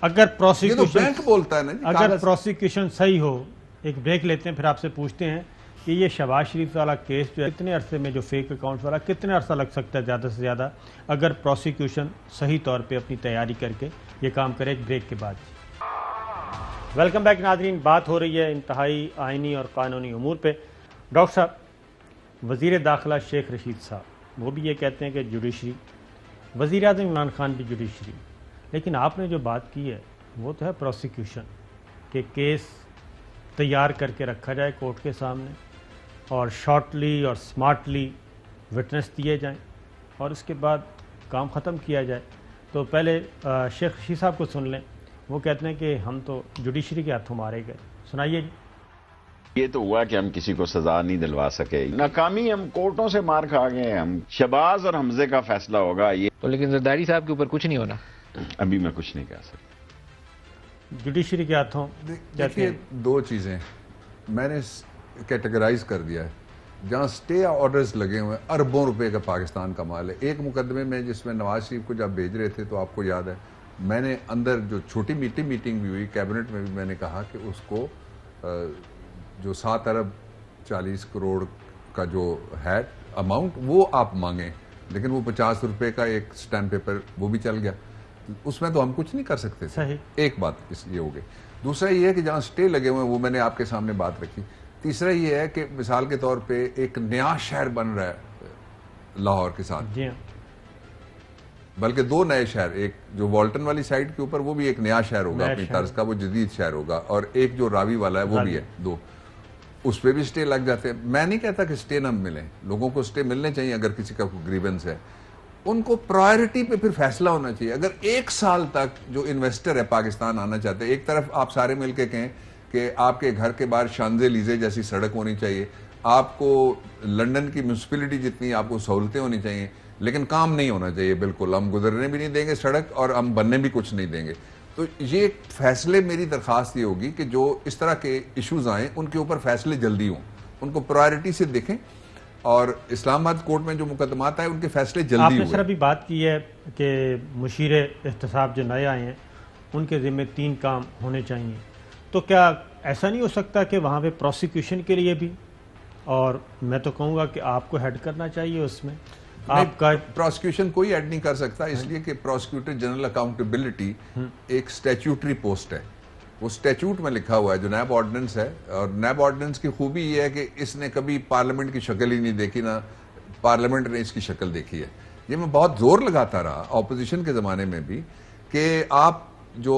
Speaker 1: اگر پروسیکیوشن
Speaker 3: بینک بولتا ہے نا,
Speaker 1: اگر پروسیکیوشن صحیح ہو. ایک بریک لیتے ہیں, پھر آپ سے پوچھتے ہیں کہ یہ شہباز شریف والا کیس جو ہے کتنے عرصے میں, جو فیک اکاؤنٹس والا کتنے عرصہ لگ سکتا ہے زیادہ سے زیادہ, اگر پروسیکیوشن صحیح طور پہ اپنی تیاری کر کے یہ کام کرے. ایک بریک کے بعد. ویلکم بیک ناظرین. بات ہو رہی ہے انتہائی آئینی اور قانونی امور پہ. ڈاکٹر صاحب, وزیر داخلہ شیخ رشید صاحب وہ بھی یہ کہتے ہیں کہ جوڈیشری, وزیر اعظم عمران خان بھی جوڈیشری, لیکن آپ نے جو بات کی ہے وہ تو ہے پروسیکیوشن, کہ کیس تیار کر کے رکھا جائے کورٹ کے سامنے اور شارٹلی اور سمارٹلی وٹنس دیے جائیں اور اس کے بعد کام ختم کیا جائے. تو پہلے شیخ رشید صاحب کو سن لیں. وہ کہتے ہیں کہ ہم تو جوڈیشری کے ہاتھوں مارے گئے. سنائیے جی.
Speaker 6: یہ تو ہوا کہ ہم کسی کو سزا نہیں دلوا سکے, ناکامی, ہم کورٹوں سے مار کھا گئے. ہم شہباز اور حمزے کا فیصلہ ہوگا یہ
Speaker 7: تو, لیکن زرداری صاحب کے اوپر کچھ نہیں ہونا.
Speaker 6: ابھی میں کچھ نہیں کہہ سکتا.
Speaker 1: جوڈیشری کے ہاتھوں
Speaker 3: دیکھیے 2 چیزیں میں نے کیٹیگرائز کر دیا ہے. جہاں سٹے آرڈرز لگے ہوئے ہیں اربوں روپے کا پاکستان کا مال ہے. ایک مقدمے میں جس میں نواز شریف کو جب بھیج رہے تھے تو آپ کو یاد ہے میں نے اندر جو چھوٹی میٹنگ بھی ہوئی کیبنٹ میں بھی میں نے کہا کہ اس کو جو 7 ارب 40 کروڑ کا جو ہے اماؤنٹ وہ آپ مانگیں, لیکن وہ 50 روپے کا ایک سٹیمپ پیپر وہ بھی چل گیا. اس میں تو ہم کچھ نہیں کر سکتے.
Speaker 1: صحیح.
Speaker 3: ایک بات یہ ہو گئی. دوسرا یہ ہے کہ جہاں سٹے لگے ہوئے ہیں وہ میں نے آپ کے سامنے بات رکھی. تیسرا یہ ہے کہ مثال کے طور پہ ایک نیا شہر بن رہا ہے لاہور کے ساتھ,
Speaker 1: جی ہاں,
Speaker 3: بلکہ 2 نئے شہر, ایک جو والٹن والی سائڈ کے اوپر وہ بھی ایک نیا شہر ہوگا اپنی طرز کا, وہ جدید شہر ہوگا, اور ایک جو راوی والا ہے وہ بھی ہے 2, اس پہ بھی سٹے لگ جاتے ہیں. میں نہیں کہتا کہ سٹے نہ ملیں, لوگوں کو سٹے ملنے چاہیے اگر کسی کا کوئی گریونس ہے. ان کو پرائرٹی پہ پھر فیصلہ ہونا چاہیے. اگر 1 سال تک جو انویسٹر ہے پاکستان آنا چاہتے ہیں, ایک طرف آپ سارے مل کے کہیں کہ آپ کے گھر کے باہر شانزے لیزے جیسی سڑک ہونی چاہیے, آپ کو لنڈن کی میونسپلٹی جتنی آپ کو سہولتیں ہونی چاہیے, لیکن کام نہیں ہونا چاہیے بالکل. ہم گزرنے بھی نہیں دیں گے سڑک اور ہم بننے بھی کچھ نہیں دیں گے. تو یہ فیصلے, میری درخواست یہ ہوگی کہ جو اس طرح کے ایشوز آئیں ان کے اوپر فیصلے جلدی ہوں, ان کو پرائرٹی سے دیکھیں, اور اسلام آباد کورٹ میں جو مقدمات آئے ان کے فیصلے جلدی ہوئے.
Speaker 1: آپ نے سر ابھی بات کی ہے کہ مشیر احتساب جو نئے آئے ہیں ان کے ذمہ 3 کام ہونے چاہیے. تو کیا ایسا نہیں ہو سکتا کہ وہاں پہ پروسیکیوشن کے لیے بھی, اور میں تو کہوں گا کہ آپ کو ہیڈ کرنا چاہیے اس میں, آپ کا
Speaker 3: پروسیکیوشن کوئی ایڈ نہیں کر سکتا, اس لیے کہ پروسیکیوٹر جنرل اکاؤنٹیبلٹی ایک سٹیچوٹری پوسٹ ہے. وہ سٹیچوٹ میں لکھا ہوا ہے جو نیب آرڈیننس ہے, اور نیب آرڈیننس کی خوبی یہ ہے کہ اس نے کبھی پارلیمنٹ کی شکل ہی نہیں دیکھی, نہ پارلیمنٹ نے اس کی شکل دیکھی ہے. یہ میں بہت زور لگاتا رہا اپوزیشن کے زمانے میں بھی کہ آپ جو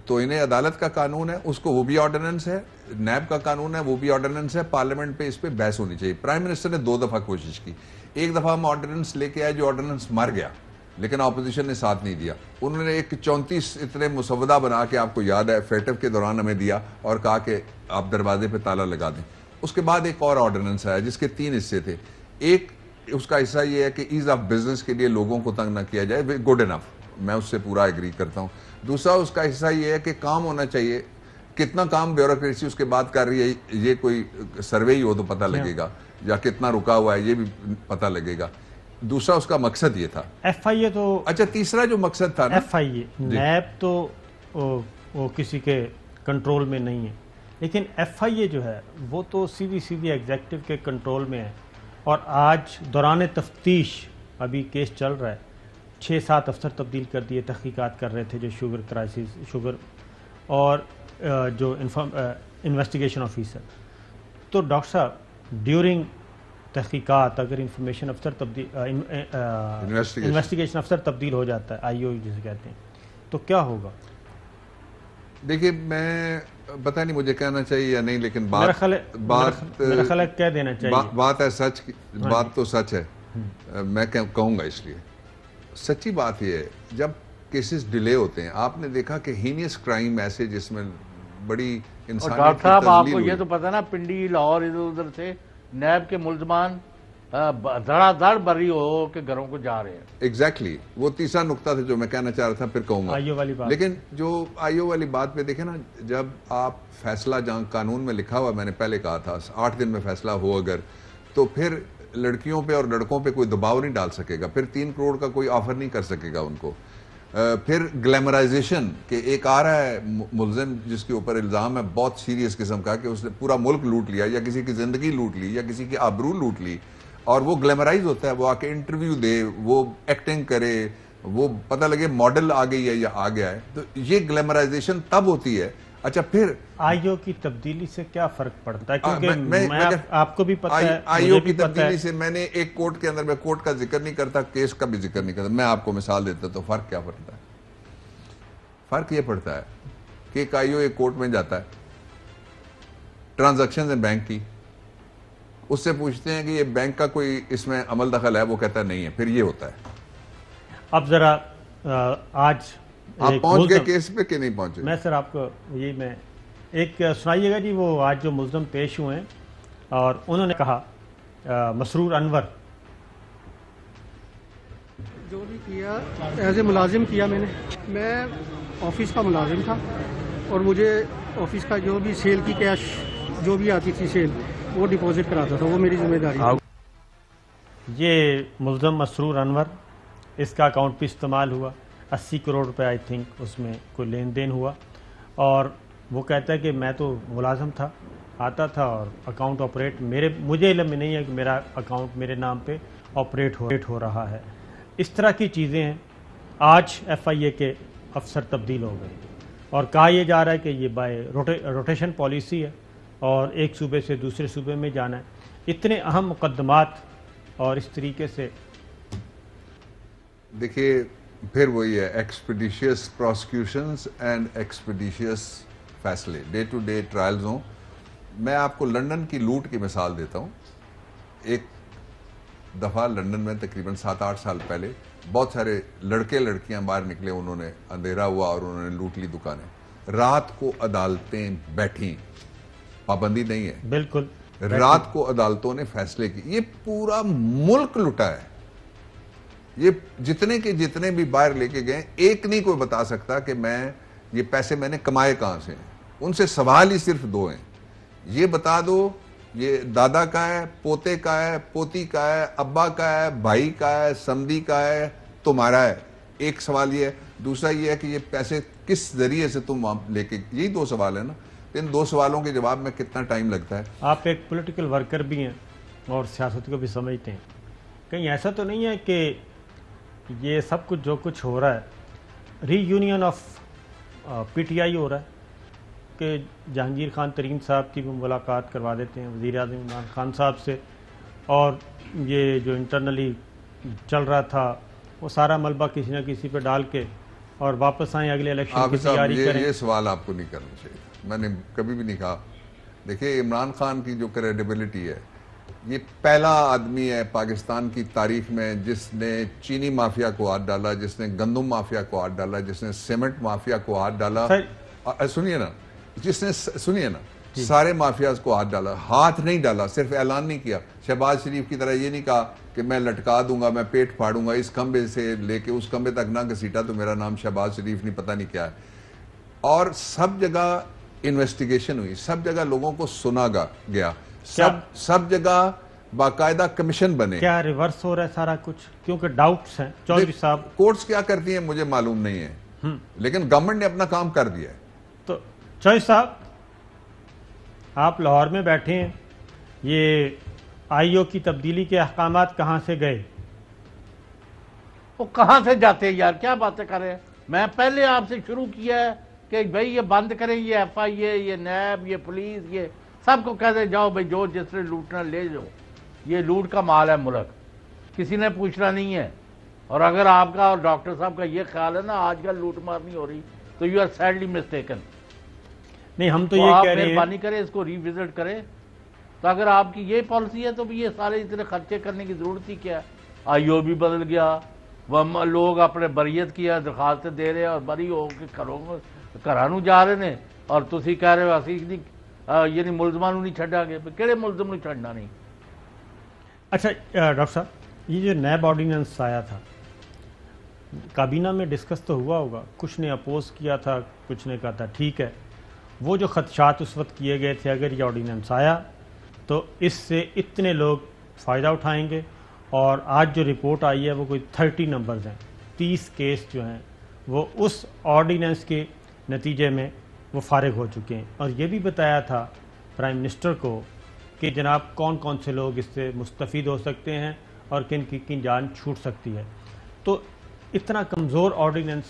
Speaker 3: توہین عدالت کا قانون ہے اس کو وہ بھی آرڈیننس ہے, نیب کا قانون ہے وہ بھی آرڈیننس ہے, پارلیمنٹ پہ اس پہ بحث ہونی چاہیے. پرائم منسٹر نے 2 دفعہ کوشش کی. ایک دفعہ ہم آرڈیننس لے کے آئے جو آرڈیننس مر گیا, لیکن اپوزیشن نے ساتھ نہیں دیا. انہوں نے ایک 34 اتنے مسودہ بنا کے, آپ کو یاد ہے فیٹو کے دوران ہمیں دیا, اور کہا کہ آپ دروازے پہ تالا لگا دیں. اس کے بعد ایک اور آرڈیننس آیا جس کے 3 حصے تھے. ایک اس کا حصہ یہ ہے کہ ایز آف بزنس کے لیے لوگوں کو تنگ نہ کیا جائے, گڈ انف, میں اس سے پورا ایگری کرتا ہوں. دوسرا اس کا حصہ یہ ہے کہ کام ہونا چاہیے کتنا کام بیوروکریسی اس کے بعد کر رہی ہے یہ کوئی سروے ہی ہو تو پتہ لگے گا، یا کتنا رکا ہوا ہے یہ بھی پتہ لگے گا. دوسرا اس کا مقصد یہ تھا.
Speaker 1: ایف آئی اے تو
Speaker 3: اچھا تیسرا جو مقصد تھا نا،
Speaker 1: ایف آئی اے نیب تو وہ کسی کے کنٹرول میں نہیں ہے، لیکن ایف آئی اے جو ہے وہ تو سیدھی ایگزیکٹو کے کنٹرول میں ہے. اور آج دوران تفتیش ابھی کیس چل رہا ہے، 6-7 افسر تبدیل کر دیے، تحقیقات کر رہے تھے جو شوگر کرائسس شوگر اور جو انویسٹیگیشن آفیسر. تو ڈاکٹر صاحب ڈیورنگ تحقیقات اگر انفارمیشن افسر انویسٹیگیشن افسر تبدیل ہو جاتا ہے، آئی او جسے کہتے ہیں، تو کیا ہوگا؟
Speaker 3: دیکھیے میں پتہ نہیں مجھے کہنا چاہیے یا نہیں، لیکن
Speaker 1: میرا خیال ہے کہہ دینا چاہیے.
Speaker 3: بات ہے سچ کی، بات تو سچ ہے، میں کہوں گا. اس لیے سچی بات یہ ہے جب کیسز ڈیلے ہوتے ہیں، آپ نے دیکھا کہ ہینیس کرائم ایسے جس میں بڑی انسانیت
Speaker 4: ڈاکٹر صاحب آپ کو
Speaker 3: ہوئی.
Speaker 4: یہ تو پتہ نا پنڈی لاہور ادھر ادھر سے نیب کے ملزمان دھڑا دھڑ بری ہو کے گھروں کو جا رہے ہیں.
Speaker 3: ایگزیکٹلی وہ تیسرا نقطہ تھا جو میں کہنا چاہ رہا تھا، پھر کہوں
Speaker 1: آئیو والی
Speaker 3: گا.
Speaker 1: بات.
Speaker 3: لیکن جو آئیو والی بات پہ دیکھیں نا، جب آپ فیصلہ جہاں قانون میں لکھا ہوا، میں نے پہلے کہا تھا 8 دن میں فیصلہ ہو اگر، تو پھر لڑکیوں پہ اور لڑکوں پہ کوئی دباؤ نہیں ڈال سکے گا، پھر 3 کروڑ کا کوئی آفر نہیں کر سکے گا ان کو. پھر گلیمرائزیشن کہ ایک آ رہا ہے ملزم جس کے اوپر الزام ہے بہت سیریس قسم کا کہ اس نے پورا ملک لوٹ لیا، یا کسی کی زندگی لوٹ لی، یا کسی کی آبرو لوٹ لی، اور وہ گلیمرائز ہوتا ہے، وہ آ کے انٹرویو دے، وہ ایکٹنگ کرے، وہ پتہ لگے ماڈل آ گئی ہے یا آ گیا ہے. تو یہ گلیمرائزیشن تب ہوتی ہے. اچھا پھر
Speaker 1: آئی او کی تبدیلی سے کیا فرق پڑتا ہے؟ کیونکہ آپ کو بھی پتہ ہے،
Speaker 3: آئی او کی تبدیلی سے میں نے ایک کوٹ کے اندر، میں کوٹ کا ذکر نہیں کرتا، کیس کا بھی ذکر نہیں کرتا، میں آپ کو مثال دیتا. تو فرق کیا پڑتا ہے؟ فرق یہ پڑتا ہے کہ ایک آئی او ایک کوٹ میں جاتا ہے، ٹرانزیکشن ہے بینک کی، اس سے پوچھتے ہیں کہ یہ بینک کا کوئی اس میں عمل دخل ہے، وہ کہتا ہے نہیں ہے، پھر یہ ہوتا ہے.
Speaker 1: اب ذرا آج
Speaker 3: آپ پہنچ گئے کیس پہ کہ نہیں پہنچے؟
Speaker 1: میں سر آپ کو یہ میں ایک سنائیے گا جی. وہ آج جو ملزم پیش ہوئے ہیں اور انہوں نے کہا مسرور انور
Speaker 8: جو بھی کیا ایز اے ملازم کیا میں آفس کا ملازم تھا، اور مجھے آفس کا جو بھی سیل کی کیش جو بھی آتی تھی سیل وہ ڈپازٹ کراتا تھا، وہ میری ذمہ داری تھی.
Speaker 1: یہ ملزم مسرور انور، اس کا اکاؤنٹ بھی استعمال ہوا، 80 کروڑ روپے آئی تھنک اس میں کوئی لین دین ہوا. اور وہ کہتا ہے کہ میں تو ملازم تھا، آتا تھا اور اکاؤنٹ آپریٹ مجھے علم میں نہیں ہے کہ میرا اکاؤنٹ میرے نام پہ آپریٹ ہو رہا ہے. اس طرح کی چیزیں ہیں. آج ایف آئی اے کے افسر تبدیل ہو گئے اور کہا یہ جا رہا ہے کہ یہ بائی روٹیشن پالیسی ہے اور ایک صوبے سے دوسرے صوبے میں جانا ہے. اتنے اہم مقدمات اور اس طریقے سے
Speaker 3: دیکھیے پھر وہی ہے ایکسپیڈیشیس پروسیکیوشنز اینڈ ایکسپیڈیشیس فیصلے، ڈے ٹو ڈے ٹرائلز ہوں. میں آپ کو لنڈن کی لوٹ کی مثال دیتا ہوں. ایک دفعہ لنڈن میں تقریباً 7-8 سال پہلے بہت سارے لڑکے لڑکیاں باہر نکلے، انہوں نے اندھیرا ہوا اور انہوں نے لوٹ لی دکانیں. رات کو عدالتیں بیٹھیں، پابندی نہیں ہے،
Speaker 1: بالکل
Speaker 3: رات کو عدالتوں نے فیصلے کی. یہ پورا ملک لٹا ہے. یہ جتنے کے جتنے بھی باہر لے کے گئے، ایک نہیں کوئی بتا سکتا کہ یہ پیسے میں نے کمائے کہاں سے ہیں. ان سے سوال ہی صرف 2 ہیں. یہ بتا دو یہ دادا کا ہے، پوتے کا ہے، پوتی کا ہے، ابا کا ہے، بھائی کا ہے، سمدی کا ہے، تمہارا ہے. ایک سوال یہ ہے. دوسرا یہ ہے کہ یہ پیسے کس ذریعے سے تم لے کے، یہی 2 سوال ہیں نا. ان 2 سوالوں کے جواب میں کتنا ٹائم لگتا ہے. آپ
Speaker 1: ایک پولیٹیکل ورکر بھی ہیں اور سیاست کو بھی سمجھتے ہیں. کہیں ایسا تو نہیں ہے کہ یہ سب کچھ جو کچھ ہو رہا ہے reunion of P T I ہو رہا ہے کہ جہانگیر خان ترین صاحب کی بھی ملاقات کروا دیتے ہیں وزیر اعظم عمران خان صاحب سے، اور یہ جو انٹرنلی چل رہا تھا وہ سارا ملبہ کسی نہ کسی پہ ڈال کے اور واپس آئیں اگلے الیکشن کی تیاری کریں.
Speaker 3: یہ سوال آپ کو نہیں کرنا چاہیے. میں نے کبھی بھی نہیں کہا. دیکھیں عمران خان کی جو کریڈیبلٹی ہے، یہ پہلا آدمی ہے پاکستان کی تاریخ میں جس نے چینی مافیا کو ہاتھ ڈالا، جس نے گندم مافیا کو ہاتھ ڈالا، جس نے سیمنٹ مافیا کو ہاتھ ڈالا. سنیے نا سارے مافیاز کو ہاتھ ڈالا. ہاتھ نہیں ڈالا، صرف اعلان نہیں کیا. شہباز شریف کی طرح یہ نہیں کہا کہ میں لٹکا دوں گا، میں پیٹ پھاڑوں گا، اس کھمبے سے لے کے اس کھمبے تک نہ گھسیٹا تو میرا نام شہباز شریف نہیں، پتہ نہیں کیا ہے. اور سب جگہ انویسٹیگیشن ہوئی, سب جگہ لوگوں کو سنا گیا, سب جگہ باقاعدہ کمیشن بنے.
Speaker 1: کیا ریورس ہو رہا ہے سارا کچھ؟ کیونکہ ڈاؤٹس ہیں چودھری صاحب.
Speaker 3: کورٹس کیا کرتی ہیں مجھے معلوم نہیں ہے, لیکن گورنمنٹ نے اپنا کام کر دیا ہے.
Speaker 1: تو چودھری صاحب آپ لاہور میں بیٹھے ہیں, یہ آئی او کی تبدیلی کے احکامات کہاں سے گئے؟
Speaker 4: وہ کہاں سے جاتے ہیں یار, کیا باتیں کر رہے ہیں. میں پہلے آپ سے شروع کیا ہے کہ بھائی یہ بند کریں, یہ ایف آئی اے, یہ نیب, یہ پولیس, یہ سب کو کہتے جاؤ بھائی جو جس نے لوٹنا لے جاؤ. یہ لوٹ کا مال ہے ملک, کسی نے پوچھنا نہیں ہے. اور اگر آپ کا اور ڈاکٹر صاحب کا یہ خیال ہے نا آج کل لوٹ مار نہیں ہو رہی, تو یو آر سیڈلی مسٹیکن.
Speaker 1: نہیں ہم تو یہ کہہ رہے ہیں
Speaker 4: مہربانی کریں اس کو ری وزٹ کریں. تو اگر آپ کی یہ پالیسی ہے تو یہ سارے اتنے خرچے کرنے کی ضرورت ہی کیا ہے. آئی او بھی بدل گیا, لوگ اپنے بریت کی درخواستیں دے رہے ہیں اور بری ہو کے گھروں جا رہے ہیں, اور تسی کہہ رہے ہو اسی یعنی ملزمان نہیں چھڈا گے. کہڑے ملزم نہیں چھڈنا نہیں.
Speaker 1: اچھا ڈاکٹر صاحب یہ جو نیب آرڈیننس آیا تھا کابینہ میں ڈسکس تو ہوا ہوگا, کچھ نے اپوز کیا تھا, کچھ نے کہا تھا ٹھیک ہے. وہ جو خدشات اس وقت کیے گئے تھے اگر یہ آرڈیننس آیا تو اس سے اتنے لوگ فائدہ اٹھائیں گے, اور آج جو رپورٹ آئی ہے وہ کوئی 30 نمبرز ہیں, 30 کیس جو ہیں وہ اس آرڈیننس کے نتیجے میں وہ فارغ ہو چکے ہیں. اور یہ بھی بتایا تھا پرائم منسٹر کو کہ جناب کون کون سے لوگ اس سے مستفید ہو سکتے ہیں اور کن کی جان چھوٹ سکتی ہے. تو اتنا کمزور آرڈیننس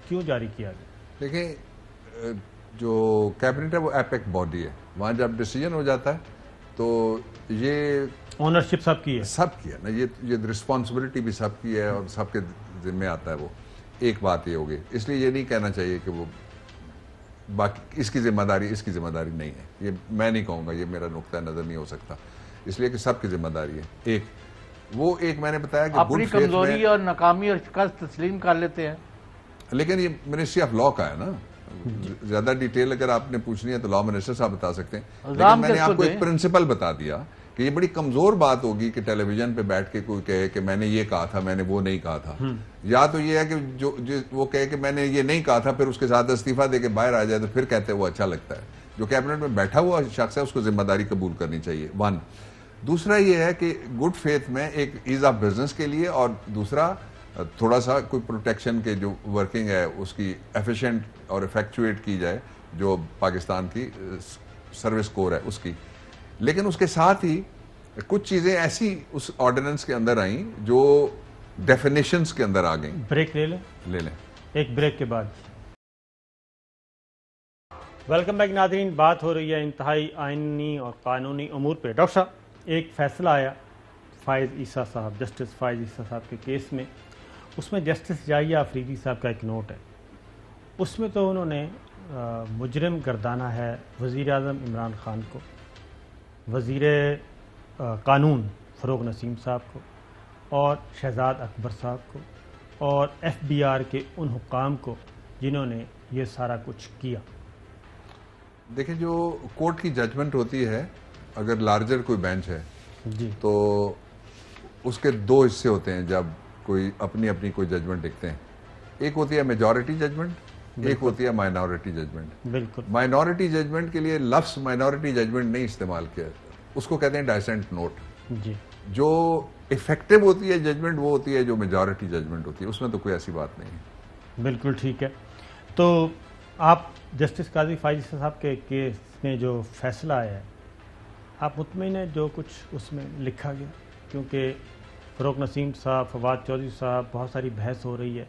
Speaker 1: کیوں جاری کیا گیا؟
Speaker 3: دیکھیں جو کیبنٹ ہے وہ ایپیک باڈی ہے, وہاں جب ڈیسیجن ہو جاتا ہے تو یہ
Speaker 1: اونرشپ سب کی ہے,
Speaker 3: سب کی ہے نا, یہ رسپانسبلٹی بھی سب کی ہے اور سب کے ذمہ آتا ہے. وہ ایک بات یہ ہوگی, اس لیے یہ نہیں کہنا چاہیے کہ وہ باقی اس کی ذمہ داری اس کی ذمہ داری نہیں ہے. یہ میں نہیں کہوں گا, یہ میرا نقطہ نظر نہیں ہو سکتا, اس لیے کہ سب کی ذمہ داری ہے. ایک میں نے بتایا کہ
Speaker 4: اپنی کمزوری اور ناکامی اور شکست تسلیم کر لیتے ہیں.
Speaker 3: لیکن یہ منسٹری آف لا کا ہے نا, زیادہ ڈیٹیل اگر آپ نے پوچھنی ہے تو لا منسٹر صاحب بتا سکتے ہیں. لیکن میں نے آپ کو ایک پرنسپل بتا دیا کہ یہ بڑی کمزور بات ہوگی کہ ٹیلی ویژن پہ بیٹھ کے کوئی کہے کہ میں نے یہ کہا تھا, میں نے وہ نہیں کہا تھا. یا تو یہ ہے کہ جو وہ کہے کہ میں نے یہ نہیں کہا تھا, پھر اس کے ساتھ استعفیٰ دے کے باہر آ جائے تو پھر کہتے ہیں وہ اچھا لگتا ہے. جو کیبنٹ میں بیٹھا ہوا شخص ہے اس کو ذمہ داری قبول کرنی چاہیے. ون, دوسرا یہ ہے کہ گڈ فیتھ میں ایک ایز آف بزنس کے لیے, اور دوسرا تھوڑا سا کوئی پروٹیکشن کے جو ورکنگ ہے اس کی ایفیشینٹ اور افیکچویٹ کی جائے, جو پاکستان کی سروس کور ہے اس کی. لیکن اس کے ساتھ ہی کچھ چیزیں ایسی اس آرڈیننس کے اندر آئیں جو ڈیفینیشنز کے اندر آ گئیں.
Speaker 1: بریک لے لیں ایک بریک کے بعد. ویلکم بیک ناظرین, بات ہو رہی ہے انتہائی آئینی اور قانونی امور پہ. ڈاکٹر صاحب ایک فیصلہ آیا فائز عیسیٰ صاحب, جسٹس فائز عیسیٰ صاحب کے کیس میں. اس میں جسٹس جائیہ آفریدی صاحب کا ایک نوٹ ہے, اس میں تو انہوں نے مجرم گردانا ہے وزیر اعظم عمران خان کو, وزیر قانون فروغ نسیم صاحب کو, اور شہزاد اکبر صاحب کو, اور ایف بی آر کے ان حکام کو جنہوں نے یہ سارا کچھ کیا.
Speaker 3: دیکھیں جو کورٹ کی ججمنٹ ہوتی ہے, اگر لارجر کوئی بینچ ہے
Speaker 1: جی
Speaker 3: تو اس کے دو حصے ہوتے ہیں جب کوئی اپنی کوئی ججمنٹ لکھتے ہیں. ایک ہوتی ہے میجورٹی ججمنٹ, ایک ہوتی ہے مائنورٹی ججمنٹ.
Speaker 1: بالکل.
Speaker 3: مائنورٹی ججمنٹ کے لیے لفظ مائنورٹی ججمنٹ نہیں استعمال کیا, اس کو کہتے ہیں ڈائسنٹ نوٹ.
Speaker 1: جی
Speaker 3: جو افیکٹو ہوتی ہے ججمنٹ وہ ہوتی ہے جو میجورٹی ججمنٹ ہوتی ہے, اس میں تو کوئی ایسی بات نہیں ہے.
Speaker 1: بالکل ٹھیک ہے. تو آپ جسٹس قاضی فائز عیسیٰ صاحب کے کیس میں جو فیصلہ آیا ہے, آپ مطمئن ہیں جو کچھ اس میں لکھا گیا؟ کیونکہ فروغ نسیم صاحب, فواد چودھری صاحب, بہت ساری بحث ہو رہی ہے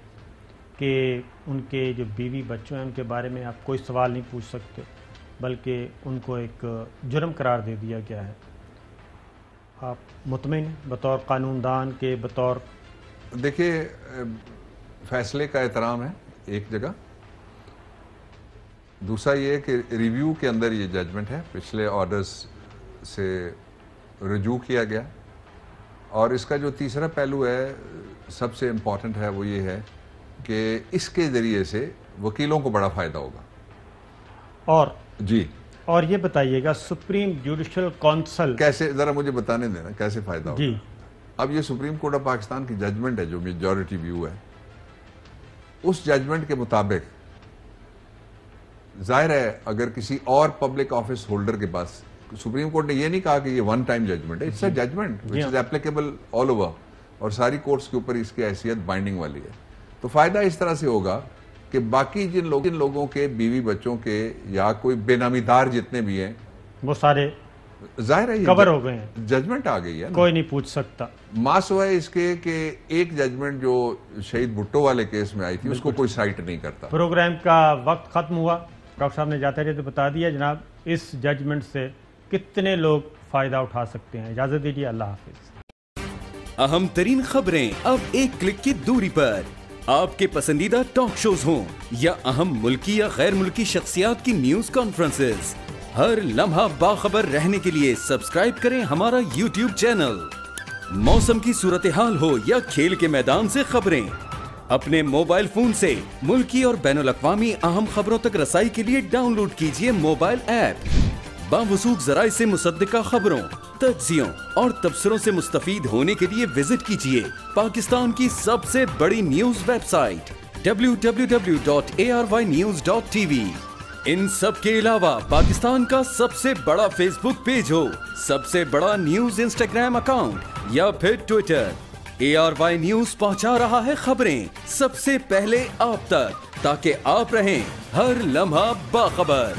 Speaker 1: کہ ان کے جو بیوی بچوں ہیں ان کے بارے میں آپ کوئی سوال نہیں پوچھ سکتے, بلکہ ان کو ایک جرم قرار دے دیا گیا ہے. آپ مطمئن ہیں بطور قانون دان کے؟ بطور
Speaker 3: دیکھیے فیصلے کا احترام ہے ایک جگہ, دوسرا یہ کہ ریویو کے اندر یہ ججمنٹ ہے, پچھلے آرڈرز سے رجوع کیا گیا. اور اس کا جو تیسرا پہلو ہے سب سے امپورٹنٹ ہے, وہ یہ ہے کہ اس کے ذریعے سے وکیلوں کو بڑا فائدہ ہوگا.
Speaker 1: اور
Speaker 3: جی, اور
Speaker 1: یہ بتائیے گا سپریم جوڈیشل کونسل
Speaker 3: کیسے, ذرا مجھے بتانے دینا کیسے فائدہ ہوگا.
Speaker 1: جی
Speaker 3: اب یہ سپریم کورٹ آف پاکستان کی ججمنٹ ہے جو میجورٹی ویو ہے, اس ججمنٹ کے مطابق ظاہر ہے اگر کسی اور پبلک آفس ہولڈر کے پاس, سپریم کورٹ نے یہ نہیں کہا کہ یہ ون ٹائم ججمنٹ ہے, it's a judgment which is applicable all over, اور ساری کورٹس کے اوپر اس کی حیثیت بائنڈنگ والی ہے. تو فائدہ اس طرح سے ہوگا کہ باقی جن لوگوں کے بیوی بچوں کے یا کوئی بے نامی دار جتنے بھی ہیں
Speaker 1: وہ سارے
Speaker 3: ظاہر ہے
Speaker 1: کور ہو گئے ہیں,
Speaker 3: ججمنٹ آ گئی ہے,
Speaker 1: کوئی نہیں پوچھ سکتا.
Speaker 3: ماسوا ہے اس کے کہ ایک ججمنٹ جو شہید بھٹو والے کیس میں آئی تھی اس کو کوئی سائٹ نہیں کرتا.
Speaker 1: پروگرام کا وقت ختم ہوا. ڈاکٹر صاحب نے جاتے رہتے بتا دیا جناب اس ججمنٹ سے کتنے لوگ فائدہ اٹھا سکتے ہیں. اجازت دیجیے, اللہ حافظ.
Speaker 9: اہم ترین خبریں اب ایک کلک کی دوری پر. آپ کے پسندیدہ ٹاک شوز ہوں یا اہم ملکی یا غیر ملکی شخصیات کی نیوز کانفرنسز, ہر لمحہ باخبر رہنے کے لیے سبسکرائب کریں ہمارا یوٹیوب چینل. موسم کی صورتحال ہو یا کھیل کے میدان سے خبریں, اپنے موبائل فون سے ملکی اور بین الاقوامی اہم خبروں تک رسائی کے لیے ڈاؤن لوڈ کیجیے موبائل ایپ. باوثوق ذرائع سے مصدقہ خبروں, تجزیوں اور تبصروں سے مستفید ہونے کے لیے وزٹ کیجیے پاکستان کی سب سے بڑی نیوز ویب سائٹ www.arYnews.tv. ان سب کے علاوہ پاکستان کا سب سے بڑا فیس بک پیج ہو, سب سے بڑا نیوز انسٹاگرام اکاؤنٹ یا پھر ٹویٹر, ARY نیوز پہنچا رہا ہے خبریں سب سے پہلے آپ تک, تاکہ آپ رہیں ہر لمحہ باخبر.